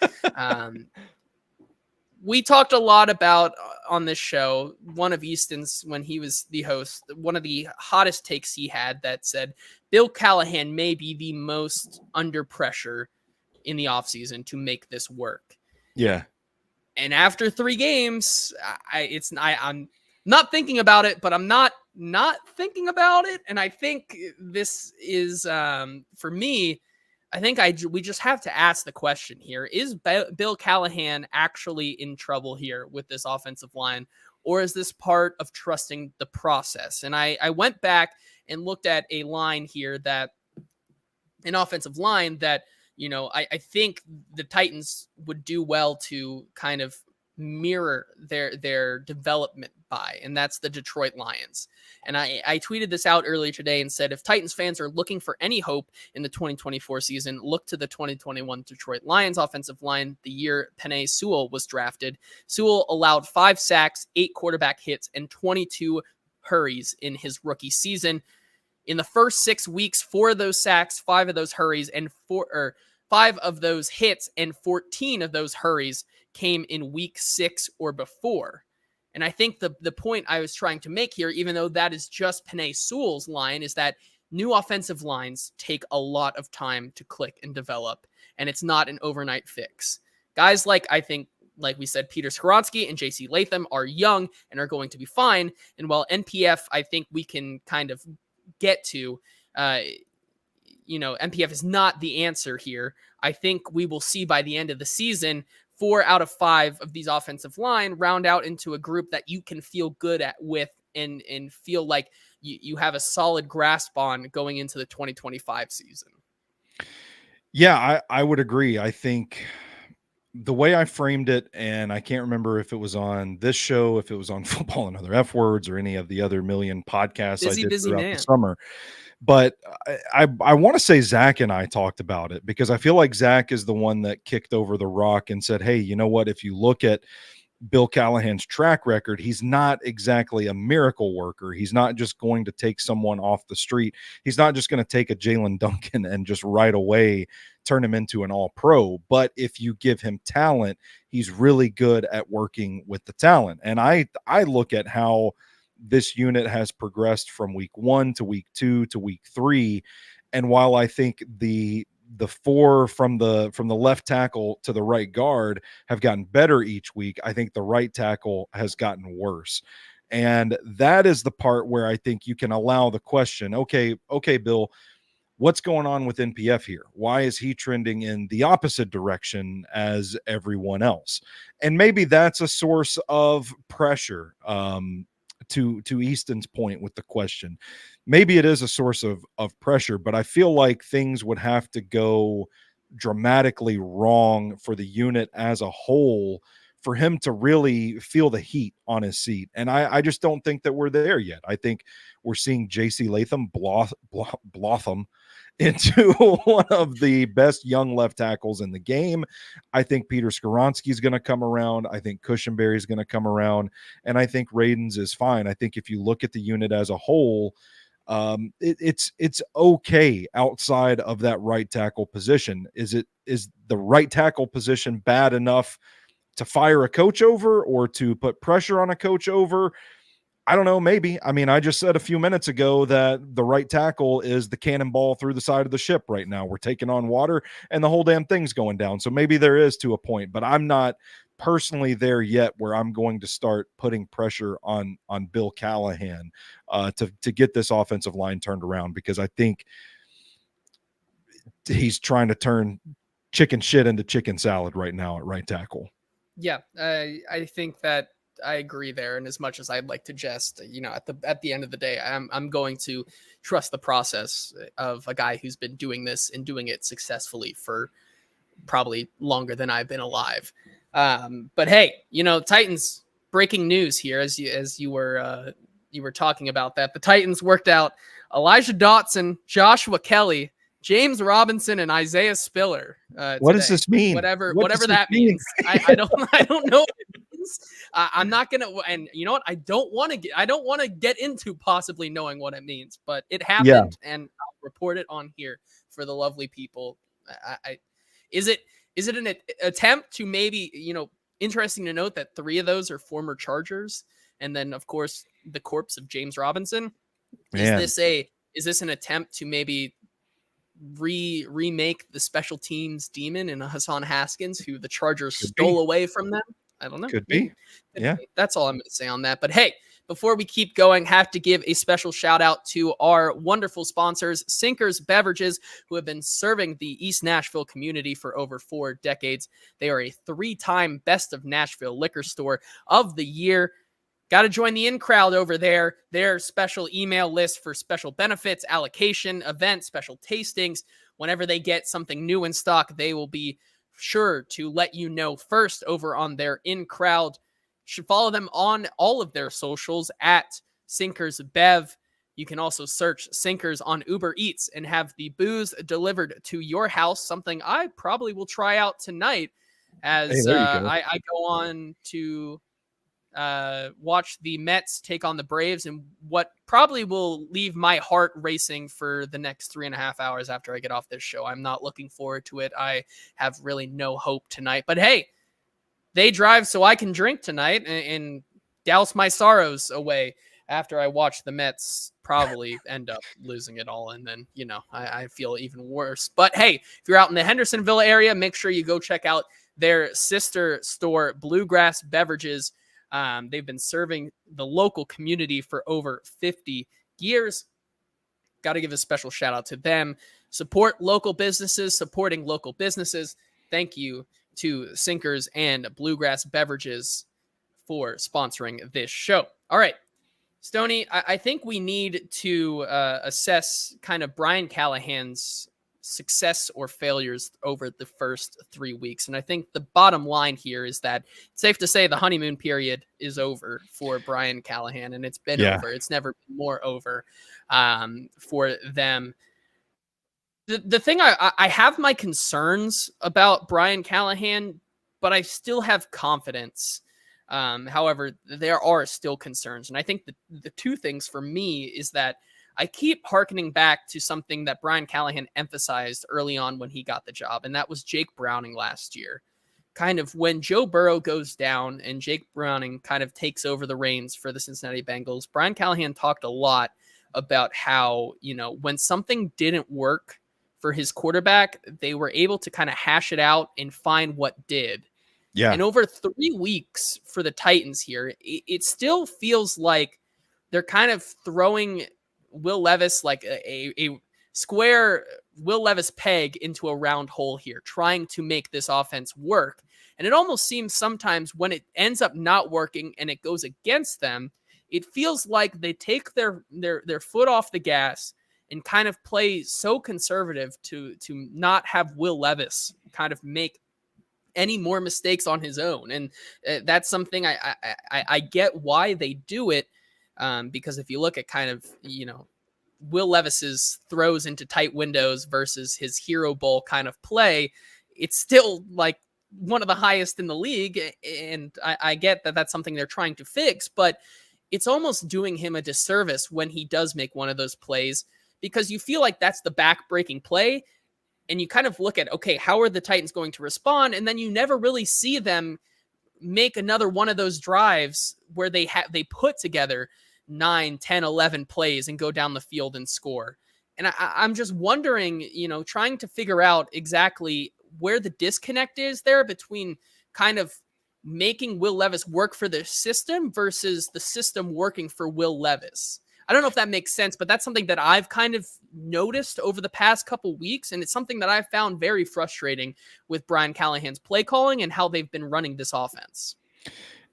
We talked a lot about on this show, one of Easton's, when he was the host, one of the hottest takes he had that said Bill Callahan may be the most under pressure in the offseason to make this work. Yeah. And after 3 games, I'm not thinking about it, but I'm not thinking about it. And I think this is, for me, I think we just have to ask the question here. Is Bill Callahan actually in trouble here with this offensive line, or is this part of trusting the process? And I went back and looked at a line here that an offensive line that, I think the Titans would do well to kind of mirror their development by, and that's the Detroit Lions. And I tweeted this out earlier today and said, if Titans fans are looking for any hope in the 2024 season, look to the 2021 Detroit Lions offensive line, the year Penei Sewell was drafted. Sewell allowed 5 sacks, 8 quarterback hits, and 22 hurries in his rookie season. In the first 6 weeks, 4 of those sacks, 5 of those hurries, and 5 of those hits, and 14 of those hurries came in week 6 or before. And I think the point I was trying to make here, even though that is just Penei Sewell's line, is that new offensive lines take a lot of time to click and develop, and it's not an overnight fix. Guys like we said, Peter Skoronski and J.C. Latham are young and are going to be fine. And while NPF, I think we can kind of get to, NPF is not the answer here. I think we will see by the end of the season 4 out of 5 of these offensive line round out into a group that you can feel good with and feel like you have a solid grasp on going into the 2025 season. Yeah, I would agree. I think the way I framed it, and I can't remember if it was on this show, if it was on Football and Other F Words, or any of the other million podcasts I did throughout the summer. But I want to say Zach and I talked about it, because I feel like Zach is the one that kicked over the rock and said, hey, you know what? If you look at Bill Callahan's track record, he's not exactly a miracle worker. He's not just going to take someone off the street. He's not just going to take a Jalen Duncan and just right away turn him into an all-pro. But if you give him talent, he's really good at working with the talent. And I look at how this unit has progressed from week 1 to week 2 to week 3. And while I think the 4 from the left tackle to the right guard have gotten better each week, I think the right tackle has gotten worse. And that is the part where I think you can allow the question, okay, Bill, what's going on with NPF here? Why is he trending in the opposite direction as everyone else? And maybe that's a source of pressure. To Easton's point with the question, maybe it is a source of pressure, but I feel like things would have to go dramatically wrong for the unit as a whole for him to really feel the heat on his seat. And I just don't think that we're there yet. I think we're seeing J.C. Latham blossom into one of the best young left tackles in the game. I think Peter Skoronski is going to come around. I think Cushenberry is going to come around. And I think Radens is fine. I think if you look at the unit as a whole, It's okay outside of that right tackle position. Is the right tackle position bad enough to fire a coach over or to put pressure on a coach over? I don't know, maybe. I mean, I just said a few minutes ago that the right tackle is the cannonball through the side of the ship right now. We're taking on water and the whole damn thing's going down. So maybe there is to a point, but I'm not personally there yet where I'm going to start putting pressure on Bill Callahan to get this offensive line turned around, because I think he's trying to turn chicken shit into chicken salad right now at right tackle. Yeah, I think that I agree there. And as much as I'd like to jest, at the end of the day, I'm going to trust the process of a guy who's been doing this and doing it successfully for probably longer than I've been alive. But hey, Titans breaking news here as you were talking about that. The Titans worked out Elijah Dotson, Joshua Kelly, James Robinson, and Isaiah Spiller. What does this mean? Whatever that means. I don't know what it means. I'm not gonna. And you know what? I don't want to get into possibly knowing what it means. But it happened, and I'll report it on here for the lovely people. Is it an attempt to maybe, interesting to note that 3 of those are former Chargers, and then of course the corpse of James Robinson. Man. Is this an attempt to maybe remake the special teams demon in Hassan Haskins, who the Chargers stole away from them? I don't know. Could be. Yeah. That's all I'm going to say on that. But hey, before we keep going, have to give a special shout out to our wonderful sponsors, Sinkers Beverages, who have been serving the East Nashville community for over 4 decades. They are a 3-time Best of Nashville Liquor Store of the Year. Got to join the in crowd over there. Their special email list for special benefits, allocation, events, special tastings. Whenever they get something new in stock, they will be sure to let you know first over on their in crowd. You should follow them on all of their socials at Sinkers Bev. You can also search Sinkers on Uber Eats and have the booze delivered to your house, something I probably will try out tonight as I go on to watch the Mets take on the Braves, and what probably will leave my heart racing for the next 3.5 hours after I get off this show. I'm not looking forward to it. I have really no hope tonight, but hey, they drive so I can drink tonight and douse my sorrows away after I watch the Mets probably end up losing it all. And then, I feel even worse. But hey, if you're out in the Hendersonville area, make sure you go check out their sister store, Bluegrass Beverages. They've been serving the local community for over 50 years. Got to give a special shout out to them. Support local businesses, supporting local businesses. Thank you to Sinkers and Bluegrass Beverages for sponsoring this show. All right, Stoney, I think we need to assess kind of Brian Callahan's success or failures over the first 3 weeks. And I think the bottom line here is that it's safe to say the honeymoon period is over for Brian Callahan, and it's been over. It's never been more over for them. The thing I have my concerns about Brian Callahan, but I still have confidence. However, there are still concerns. And I think the 2 things for me is that I keep hearkening back to something that Brian Callahan emphasized early on when he got the job, and that was Jake Browning last year. Kind of when Joe Burrow goes down and Jake Browning kind of takes over the reins for the Cincinnati Bengals, Brian Callahan talked a lot about how, when something didn't work for his quarterback, they were able to kind of hash it out and find what did. Yeah. And over 3 weeks for the Titans here, it still feels like they're kind of throwing Will Levis like a square Will Levis peg into a round hole here, trying to make this offense work. And it almost seems sometimes when it ends up not working and it goes against them, it feels like they take their foot off the gas and kind of play so conservative to not have Will Levis kind of make any more mistakes on his own. And that's something I get why they do it. Because if you look at kind of, Will Levis's throws into tight windows versus his hero bowl kind of play, it's still like one of the highest in the league. And I get that that's something they're trying to fix, but it's almost doing him a disservice when he does make one of those plays, because you feel like that's the back-breaking play, and you kind of look at, okay, how are the Titans going to respond? And then you never really see them make another one of those drives where they put together 9, 10, 11 plays and go down the field and score. And I'm just wondering, trying to figure out exactly where the disconnect is there between kind of making Will Levis work for the system versus the system working for Will Levis. I don't know if that makes sense, but that's something that I've kind of noticed over the past couple weeks, and it's something that I've found very frustrating with Brian Callahan's play calling and how they've been running this offense.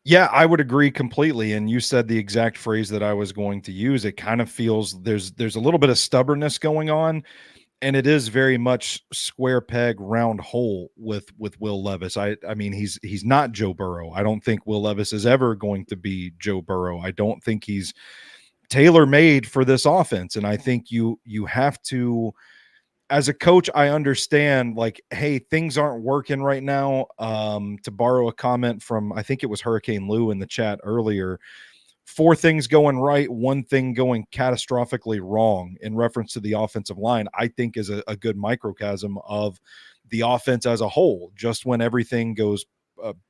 Yeah, I would agree completely. And you said the exact phrase that I was going to use. It kind of feels there's a little bit of stubbornness going on, and it is very much square peg round hole with Will Levis. I mean, he's not Joe Burrow. I don't think Will Levis is ever going to be Joe Burrow. I don't think he's tailor-made for this offense. And I think you have to, as a coach, I understand, like, hey, things aren't working right now. To borrow a comment from, I think it was Hurricane Lou in the chat earlier, 4 things going right, 1 thing going catastrophically wrong in reference to the offensive line, I think is a good microcosm of the offense as a whole. Just when everything goes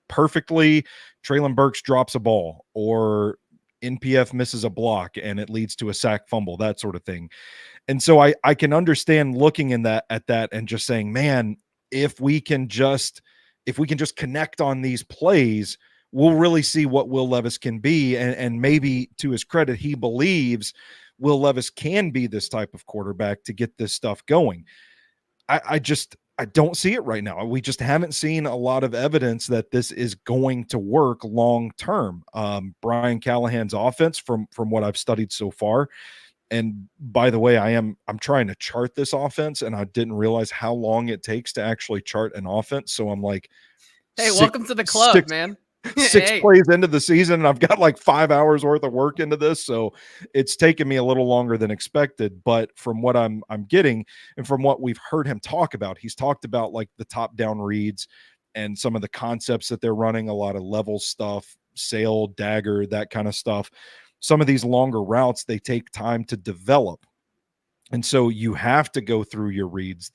perfectly, Treylon Burks drops a ball, or NPF misses a block and it leads to a sack fumble, that sort of thing. And so I can understand looking at that and just saying, man, if we can just connect on these plays, we'll really see what Will Levis can be. And maybe, to his credit, he believes Will Levis can be this type of quarterback to get this stuff going. I don't see it right now. We just haven't seen a lot of evidence that this is going to work long term. Brian Callahan's offense, from what I've studied so far, and by the way, I'm trying to chart this offense, and I didn't realize how long it takes to actually chart an offense. So I'm like, hey, welcome to the club, man. 6 Hey. plays into the season, and I've got like 5 hours worth of work into this, so it's taken me a little longer than expected. But from what I'm getting, and from what we've heard him talk about, he's talked about like the top down reads and some of the concepts that they're running, a lot of level stuff, sail, dagger, that kind of stuff. Some of these longer routes, they take time to develop, and so you have to go through your reads.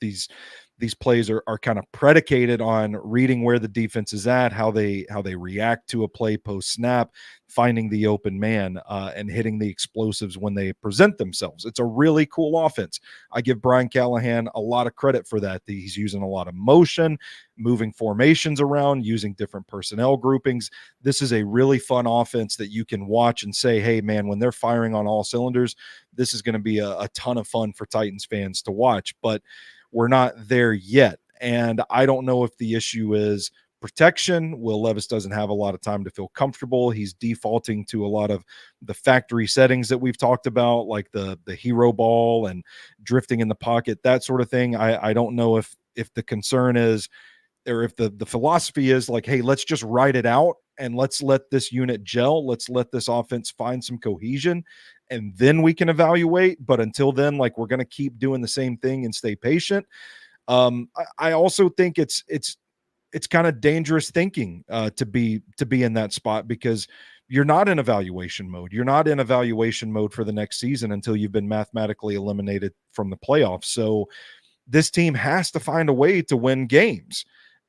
These plays are kind of predicated on reading where the defense is at, how they react to a play post snap, finding the open man, and hitting the explosives when they present themselves. It's a really cool offense. I give Brian Callahan a lot of credit for that. He's using a lot of motion, moving formations around, using different personnel groupings. This is a really fun offense that you can watch and say, hey, man, when they're firing on all cylinders, this is going to be a ton of fun for Titans fans to watch. But we're not there yet. And I don't know if the issue is protection. Will Levis doesn't have a lot of time to feel comfortable. He's defaulting to a lot of the factory settings that we've talked about, like the hero ball and drifting in the pocket, that sort of thing. I don't know if the concern is, or if the philosophy is like, hey, let's just ride it out and let's let this unit gel. Let's let this offense find some cohesion, and then we can evaluate. But until then, like, we're going to keep doing the same thing and stay patient. I also think it's kind of dangerous thinking to be in that spot, because you're not in evaluation mode. You're not in evaluation mode for the next season until you've been mathematically eliminated from the playoffs. So this team has to find a way to win games.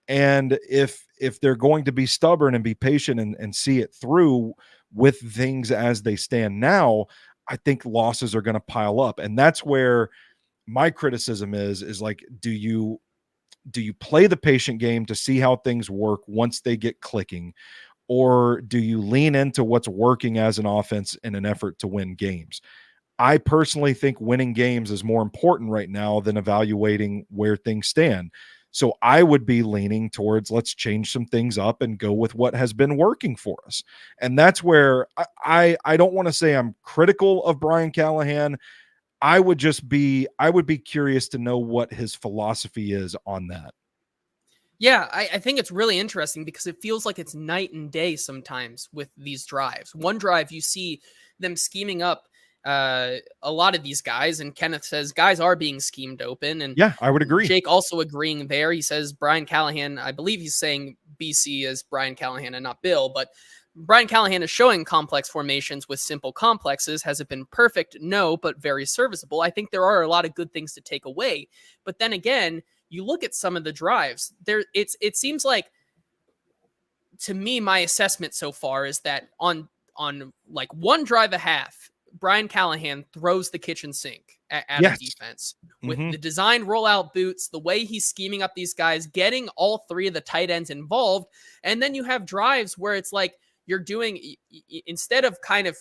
And if they're going to be stubborn and be patient and see it through with things as they stand now, I think losses are going to pile up. And that's where my criticism is like, do you play the patient game to see how things work once they get clicking, or do you lean into what's working as an offense in an effort to win games? I personally think winning games is more important right now than evaluating where things stand. So I would be leaning towards, let's change some things up and go with what has been working for us. And that's where I don't want to say I'm critical of Brian Callahan. I would be curious to know what his philosophy is on that. Yeah, I think it's really interesting because it feels like it's night and day sometimes with these drives. One drive, you see them scheming up a lot of these guys, and Kenneth says guys are being schemed open. And yeah, I would agree. Jake also agreeing there. He says Brian Callahan, I believe he's saying BC is Brian Callahan and not Bill, but Brian Callahan is showing complex formations with simple complexes. Has it been perfect? No, but very serviceable. I think there are a lot of good things to take away. But then again, you look at some of the drives. It seems like, to me, my assessment so far is that on like one drive a half, Brian Callahan throws the kitchen sink at a Yes. defense with the designed rollout boots, the way he's scheming up these guys, getting all three of the tight ends involved. And then you have drives where it's like you're doing, instead of kind of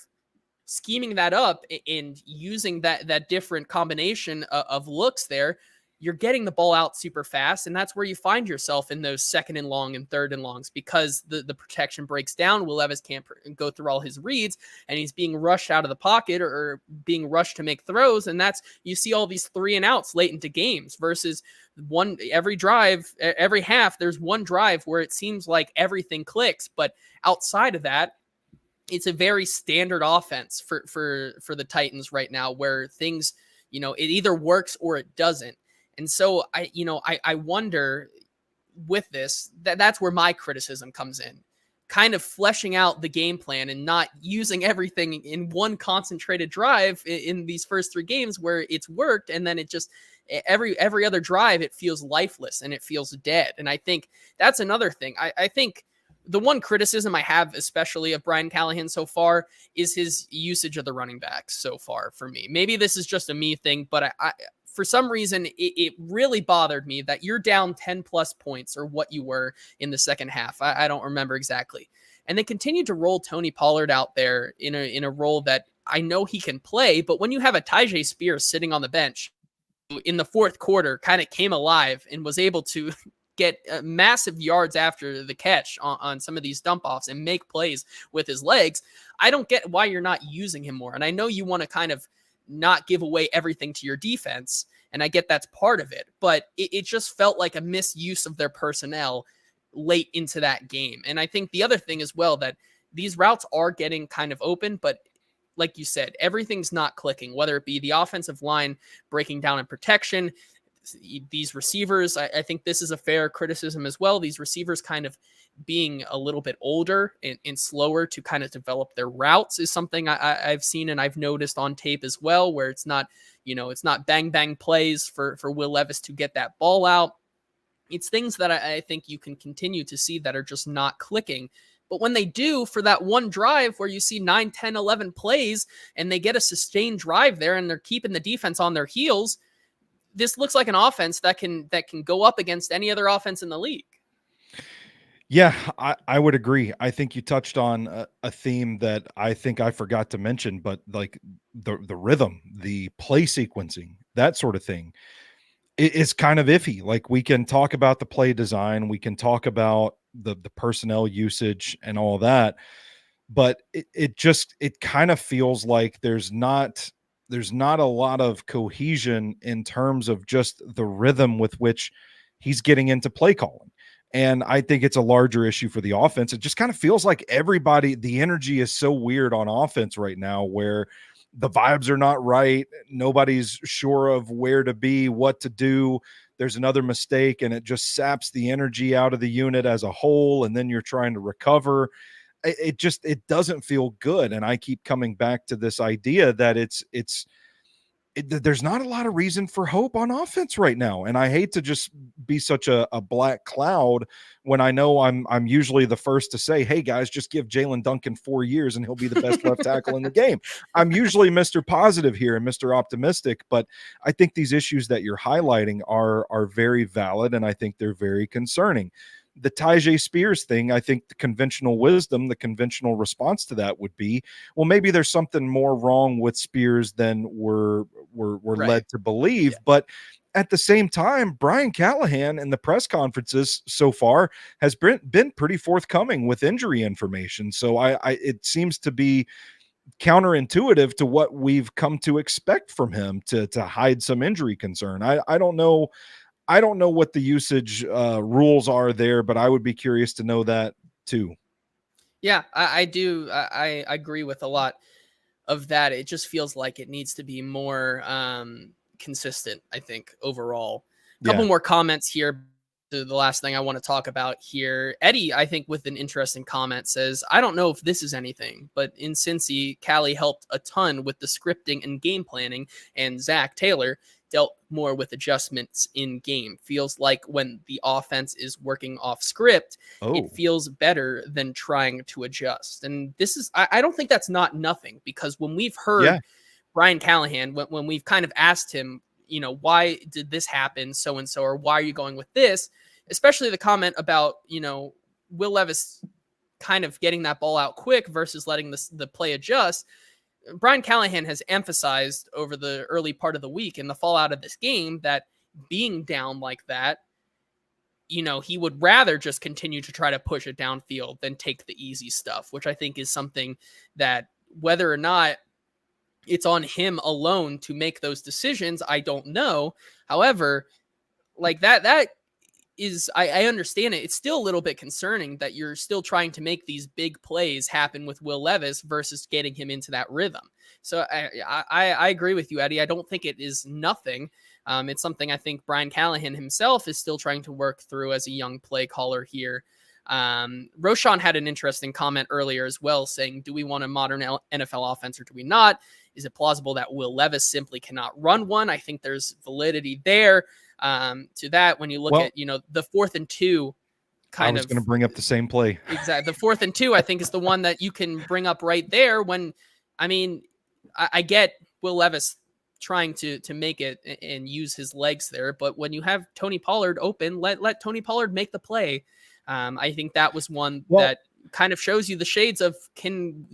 scheming that up and using that different combination of looks there, you're getting the ball out super fast. And that's where you find yourself in those second and long and third and longs, because the protection breaks down. Will Levis can't go through all his reads, and he's being rushed out of the pocket or being rushed to make throws. And that's, you see all these 3 and outs late into games versus every drive, every half, there's one drive where it seems like everything clicks. But outside of that, it's a very standard offense for the Titans right now, where things, it either works or it doesn't. And so I wonder with this, that's where my criticism comes in, kind of fleshing out the game plan and not using everything in one concentrated drive in these first 3 games where it's worked. And then it just, every other drive, it feels lifeless and it feels dead. And I think that's another thing. I think the one criticism I have, especially of Brian Callahan so far, is his usage of the running backs so far for me. Maybe this is just a me thing, but I for some reason, it really bothered me that you're down 10 plus points, or what you were in the second half. I don't remember exactly. And they continued to roll Tony Pollard out there in a role that I know he can play, but when you have a Tyjae Spears sitting on the bench in the fourth quarter, kind of came alive and was able to get massive yards after the catch on some of these dump offs and make plays with his legs, I don't get why you're not using him more. And I know you want to kind of not give away everything to your defense, and I get that's part of it, but it just felt like a misuse of their personnel late into that game. And I think the other thing as well, that these routes are getting kind of open, but like you said, everything's not clicking, whether it be the offensive line breaking down in protection, these receivers. I think this is a fair criticism as well. These receivers kind of being a little bit older and slower to kind of develop their routes is something I've seen and I've noticed on tape as well, where it's not, it's not bang, bang plays for Will Levis to get that ball out. It's things that I think you can continue to see that are just not clicking. But when they do, for that one drive where you see 9, 10, 11 plays and they get a sustained drive there and they're keeping the defense on their heels, this looks like an offense that can go up against any other offense in the league. Yeah, I would agree. I think you touched on a theme that I think I forgot to mention, but like the rhythm, the play sequencing, that sort of thing, it's kind of iffy. Like, we can talk about the play design, we can talk about the personnel usage and all that, but it kind of feels like there's not a lot of cohesion in terms of just the rhythm with which he's getting into play calling. And I think it's a larger issue for the offense. It just kind of feels like everybody, the energy is so weird on offense right now, where the vibes are not right. Nobody's sure of where to be, what to do. There's another mistake and it just saps the energy out of the unit as a whole. And then you're trying to recover. It doesn't feel good. And I keep coming back to this idea that there's not a lot of reason for hope on offense right now. And I hate to just be such a black cloud when I know I'm usually the first to say, hey guys, just give Jalen Duncan 4 years and he'll be the best left tackle in the game. I'm usually Mr. Positive here and Mr. Optimistic, but I think these issues that you're highlighting are very valid. And I think they're very concerning. The Tyjae Spears thing, I think the conventional wisdom, the conventional response to that would be, well, maybe there's something more wrong with Spears than we're right, led to believe. Yeah. But at the same time, Brian Callahan in the press conferences so far has been pretty forthcoming with injury information. So it seems to be counterintuitive to what we've come to expect from him to hide some injury concern. I don't know. I don't know what the usage rules are there, but I would be curious to know that too. Yeah, I do. I agree with a lot of that. It just feels like it needs to be more consistent, I think, overall. A couple more comments here. the last thing I want to talk about here. Eddie, I think with an interesting comment, says, I don't know if this is anything, but in Cincy, Callie helped a ton with the scripting and game planning, and Zach Taylor dealt more with adjustments in game. Feels like when the offense is working off script, it feels better than trying to adjust. And this is, I don't think that's not nothing, because when we've heard Brian Callahan, when we've kind of asked him, you know, why did this happen, so and so, or why are you going with this? Especially the comment about, you know, Will Levis kind of getting that ball out quick versus letting the play adjust. Brian Callahan has emphasized over the early part of the week and the fallout of this game that being down like that, you know, he would rather just continue to try to push it downfield than take the easy stuff, which I think is something that, whether or not it's on him alone to make those decisions, I don't know. However, like that is, I understand it. It's still a little bit concerning that you're still trying to make these big plays happen with Will Levis versus getting him into that rhythm. So I agree with you, Eddie. I don't think it is nothing. It's something I think Brian Callahan himself is still trying to work through as a young play caller here. Roshan had an interesting comment earlier as well, saying, do we want a modern NFL offense or do we not? Is it plausible that Will Levis simply cannot run one? I think there's validity there to that. When you look at, you know, the 4th and 2 kind of. I was going to bring up the same play. Exactly. The 4th and 2, I think, is the one that you can bring up right there. When, I mean, I get Will Levis trying to make it and use his legs there, but when you have Tony Pollard open, let Tony Pollard make the play. I think that was one that kind of shows you the shades of,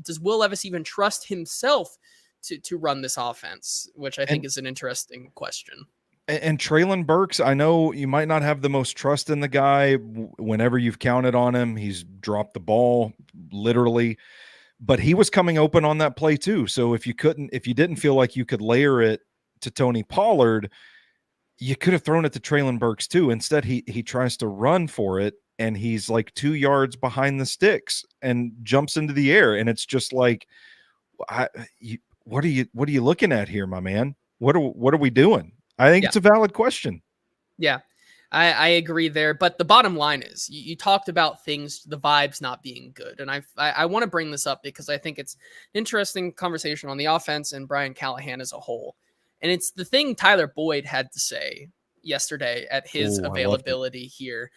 does Will Levis even trust himself to run this offense, which I think is an interesting question. And Treylon Burks, I know you might not have the most trust in the guy. Whenever you've counted on him, he's dropped the ball literally, but he was coming open on that play too. So if you didn't feel like you could layer it to Tony Pollard, you could have thrown it to Treylon Burks too. Instead, he tries to run for it, and he's like 2 yards behind the sticks and jumps into the air. And it's just like, what are you looking at here, my man? What are we doing? I think it's a valid question. Yeah, I agree there. But the bottom line is, you talked about things, the vibes not being good. And I want to bring this up because I think it's an interesting conversation on the offense and Brian Callahan as a whole. And it's the thing Tyler Boyd had to say yesterday at his availability here,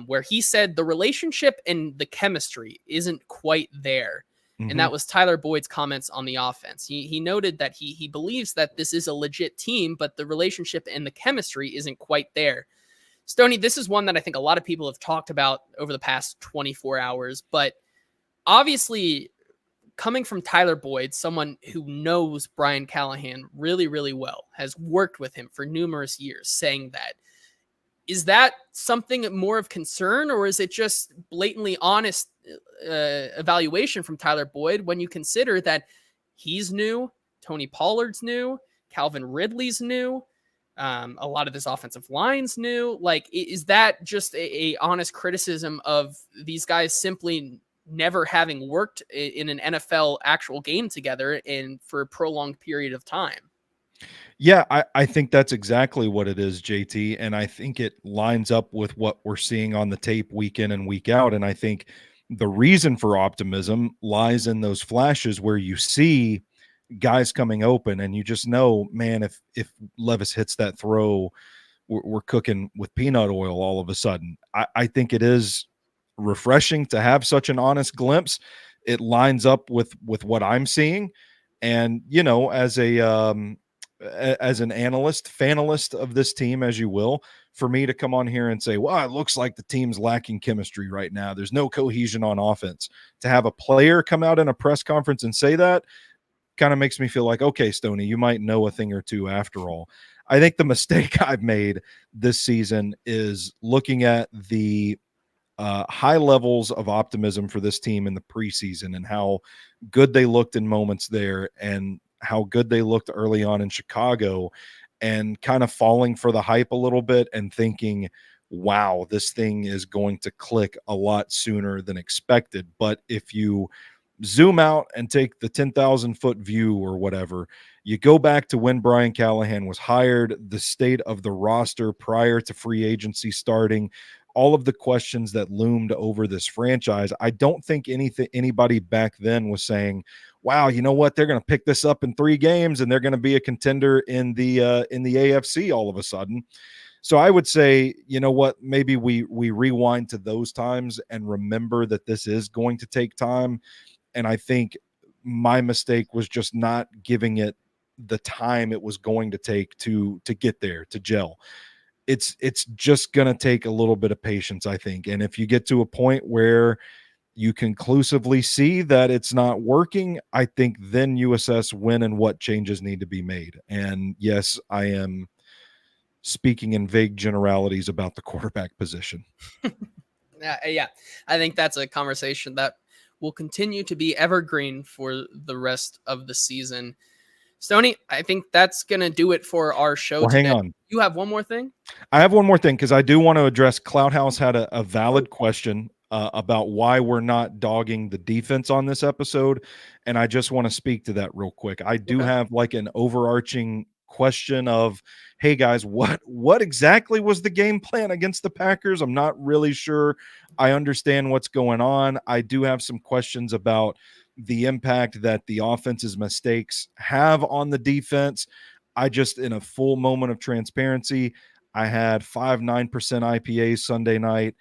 where he said the relationship and the chemistry isn't quite there. And that was Tyler Boyd's comments on the offense. He noted that he believes that this is a legit team, but the relationship and the chemistry isn't quite there. Stoney, this is one that I think a lot of people have talked about over the past 24 hours, but obviously coming from Tyler Boyd, someone who knows Brian Callahan really, really well, has worked with him for numerous years, saying that, is that something more of concern, or is it just blatantly honest evaluation from Tyler Boyd when you consider that he's new, Tony Pollard's new, Calvin Ridley's new, a lot of this offensive line's new? Like, is that just a honest criticism of these guys simply never having worked in an NFL actual game together and for a prolonged period of time? Yeah, I think that's exactly what it is, JT. And I think it lines up with what we're seeing on the tape week in and week out. And I think the reason for optimism lies in those flashes where you see guys coming open and you just know, man, if Levis hits that throw, we're cooking with peanut oil all of a sudden. I think it is refreshing to have such an honest glimpse. It lines up with what I'm seeing. And, you know, as an fanalist of this team, as you will, for me to come on here and say, well, it looks like the team's lacking chemistry right now, there's no cohesion on offense, to have a player come out in a press conference and say that kind of makes me feel like, okay, Stoney, you might know a thing or two after all. I think the mistake I've made this season is looking at the high levels of optimism for this team in the preseason and how good they looked in moments there and how good they looked early on in Chicago, and kind of falling for the hype a little bit and thinking, wow, this thing is going to click a lot sooner than expected. But if you zoom out and take the 10,000 foot view or whatever, you go back to when Brian Callahan was hired, the state of the roster prior to free agency starting, all of the questions that loomed over this franchise. I don't think anybody back then was saying, wow, you know what, they're going to pick this up in 3 games and they're going to be a contender in the AFC all of a sudden. So I would say, you know what, maybe we rewind to those times and remember that this is going to take time. And I think my mistake was just not giving it the time it was going to take to get there, to gel. It's just going to take a little bit of patience, I think. And if you get to a point where you conclusively see that it's not working, I think then you assess when and what changes need to be made. And yes, I am speaking in vague generalities about the quarterback position. Yeah, I think that's a conversation that will continue to be evergreen for the rest of the season. Stoney, I think that's going to do it for our show today. Hang on. You have one more thing? I have one more thing, because I do want to address Cloudhouse had a valid question about why we're not dogging the defense on this episode. And I just want to speak to that real quick. I do have like an overarching question of, hey guys, what exactly was the game plan against the Packers? I'm not really sure I understand what's going on. I do have some questions about the impact that the offense's mistakes have on the defense. I just, in a full moment of transparency, I had 5.9% IPAs Sunday night.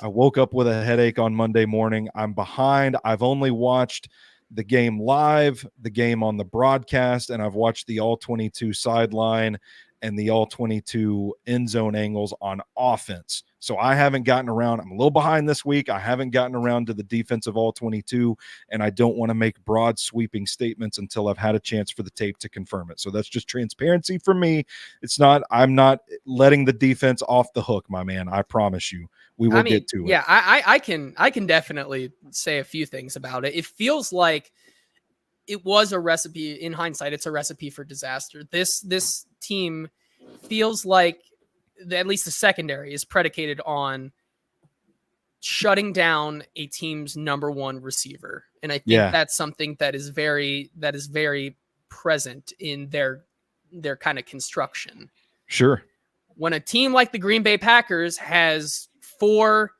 I woke up with a headache on Monday morning. I'm behind. I've only watched the game live, the game on the broadcast, and I've watched the all 22 sideline and the all 22 end zone angles on offense. So I haven't gotten around. I'm a little behind this week. I haven't gotten around to the defensive all 22, and I don't want to make broad sweeping statements until I've had a chance for the tape to confirm it. So that's just transparency for me. I'm not letting the defense off the hook, my man. I promise you. We will get to it. Yeah, I can definitely say a few things about it. It feels like it was a recipe. In hindsight, it's a recipe for disaster. This team feels like at least the secondary is predicated on shutting down a team's number one receiver. And I think that's something that is very present in their kind of construction. Sure. When a team like the Green Bay Packers has 4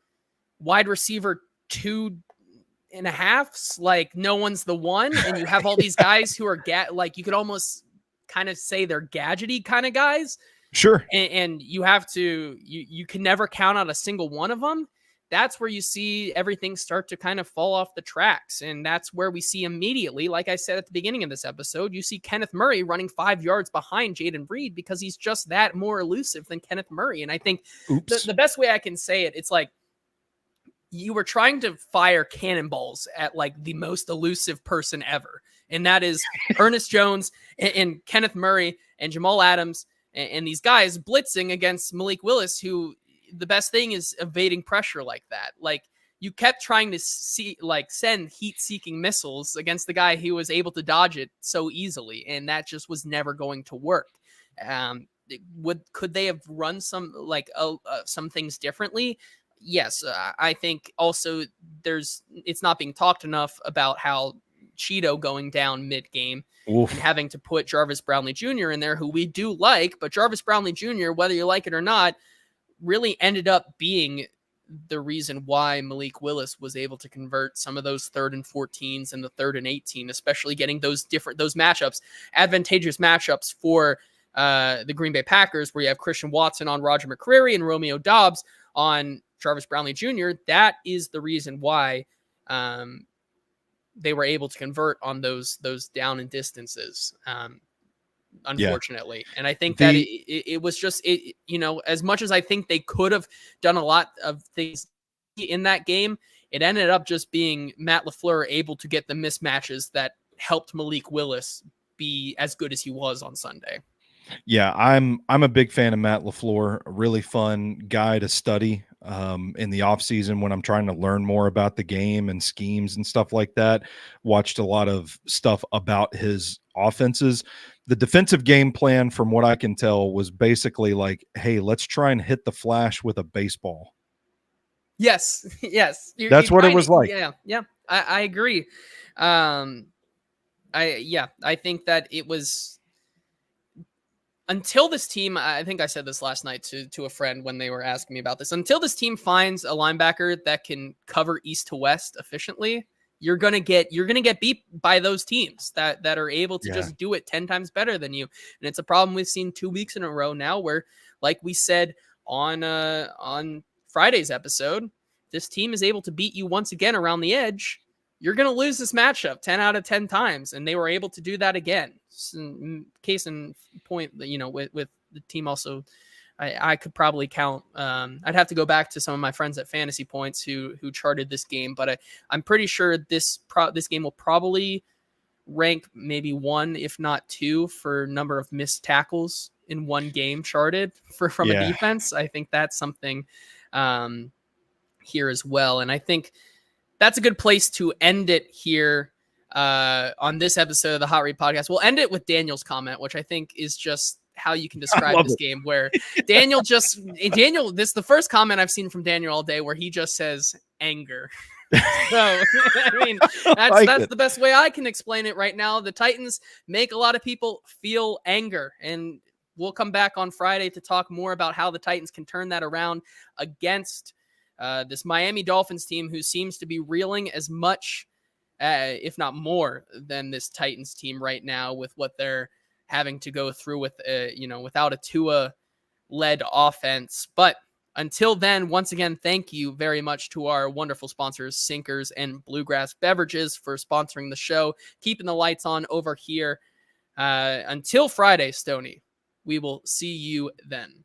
wide receiver 2.5s, like no one's the one, and you have all these guys who are like you could almost kind of say they're gadgety kind of guys. Sure. And you have to, you can never count on a single one of them. That's where you see everything start to kind of fall off the tracks. And that's where we see immediately, like I said at the beginning of this episode, you see Kenneth Murray running 5 yards behind Jaden Reed because he's just that more elusive than Kenneth Murray. And I think the best way I can say it, it's like you were trying to fire cannonballs at like the most elusive person ever. And that is Ernest Jones and Kenneth Murray and Jamal Adams and these guys blitzing against Malik Willis, who the best thing is evading pressure like that. Like you kept trying to send heat-seeking missiles against the guy who was able to dodge it so easily, and that just was never going to work. Could they have run some things differently? Yes, I think also it's not being talked enough about how Cheeto going down mid-game and having to put Jarvis Brownlee Jr. in there, who we do like, but Jarvis Brownlee Jr., whether you like it or not, really ended up being the reason why Malik Willis was able to convert some of those 3rd and 14s and the 3rd and 18, especially getting those matchups, advantageous matchups for the Green Bay Packers, where you have Christian Watson on Roger McCreary and Romeo Doubs on Jarvis Brownlee Jr. That is the reason why they were able to convert on those down and distances. Unfortunately. And I think that it was just, as much as I think they could have done a lot of things in that game, it ended up just being Matt LaFleur able to get the mismatches that helped Malik Willis be as good as he was on Sunday. Yeah, I'm a big fan of Matt LaFleur, a really fun guy to study in the offseason when I'm trying to learn more about the game and schemes and stuff like that. Watched a lot of stuff about his offenses. The defensive game plan, from what I can tell, was basically like, hey, let's try and hit the flash with a baseball. Yes. That's what it was like. Yeah. I agree. I think that it was until this team, I think I said this last night to a friend when they were asking me about this, until this team finds a linebacker that can cover east to west efficiently, you're gonna get beat by those teams that are able to just do it 10 times better than you. And it's a problem we've seen 2 weeks in a row now, where, like we said on Friday's episode, this team is able to beat you once again around the edge. You're going to lose this matchup 10 out of 10 times. And they were able to do that again. Case in point, with the team also, I could probably count. I'd have to go back to some of my friends at Fantasy Points who charted this game, but I'm pretty sure this game will probably rank maybe 1, if not 2, for number of missed tackles in one game charted from a defense. I think that's something here as well. And I think that's a good place to end it here on this episode of the Hot Read Podcast. We'll end it with Daniel's comment, which I think is just how you can describe this game, where Daniel, this is the first comment I've seen from Daniel all day where he just says anger. So, I mean, that's the best way I can explain it right now. The Titans make a lot of people feel anger, and we'll come back on Friday to talk more about how the Titans can turn that around against this Miami Dolphins team, who seems to be reeling as much, if not more, than this Titans team right now, with what they're having to go through with, without a Tua-led offense. But until then, once again, thank you very much to our wonderful sponsors, Sinkers and Bluegrass Beverages, for sponsoring the show, keeping the lights on over here. Until Friday, Stoney, we will see you then.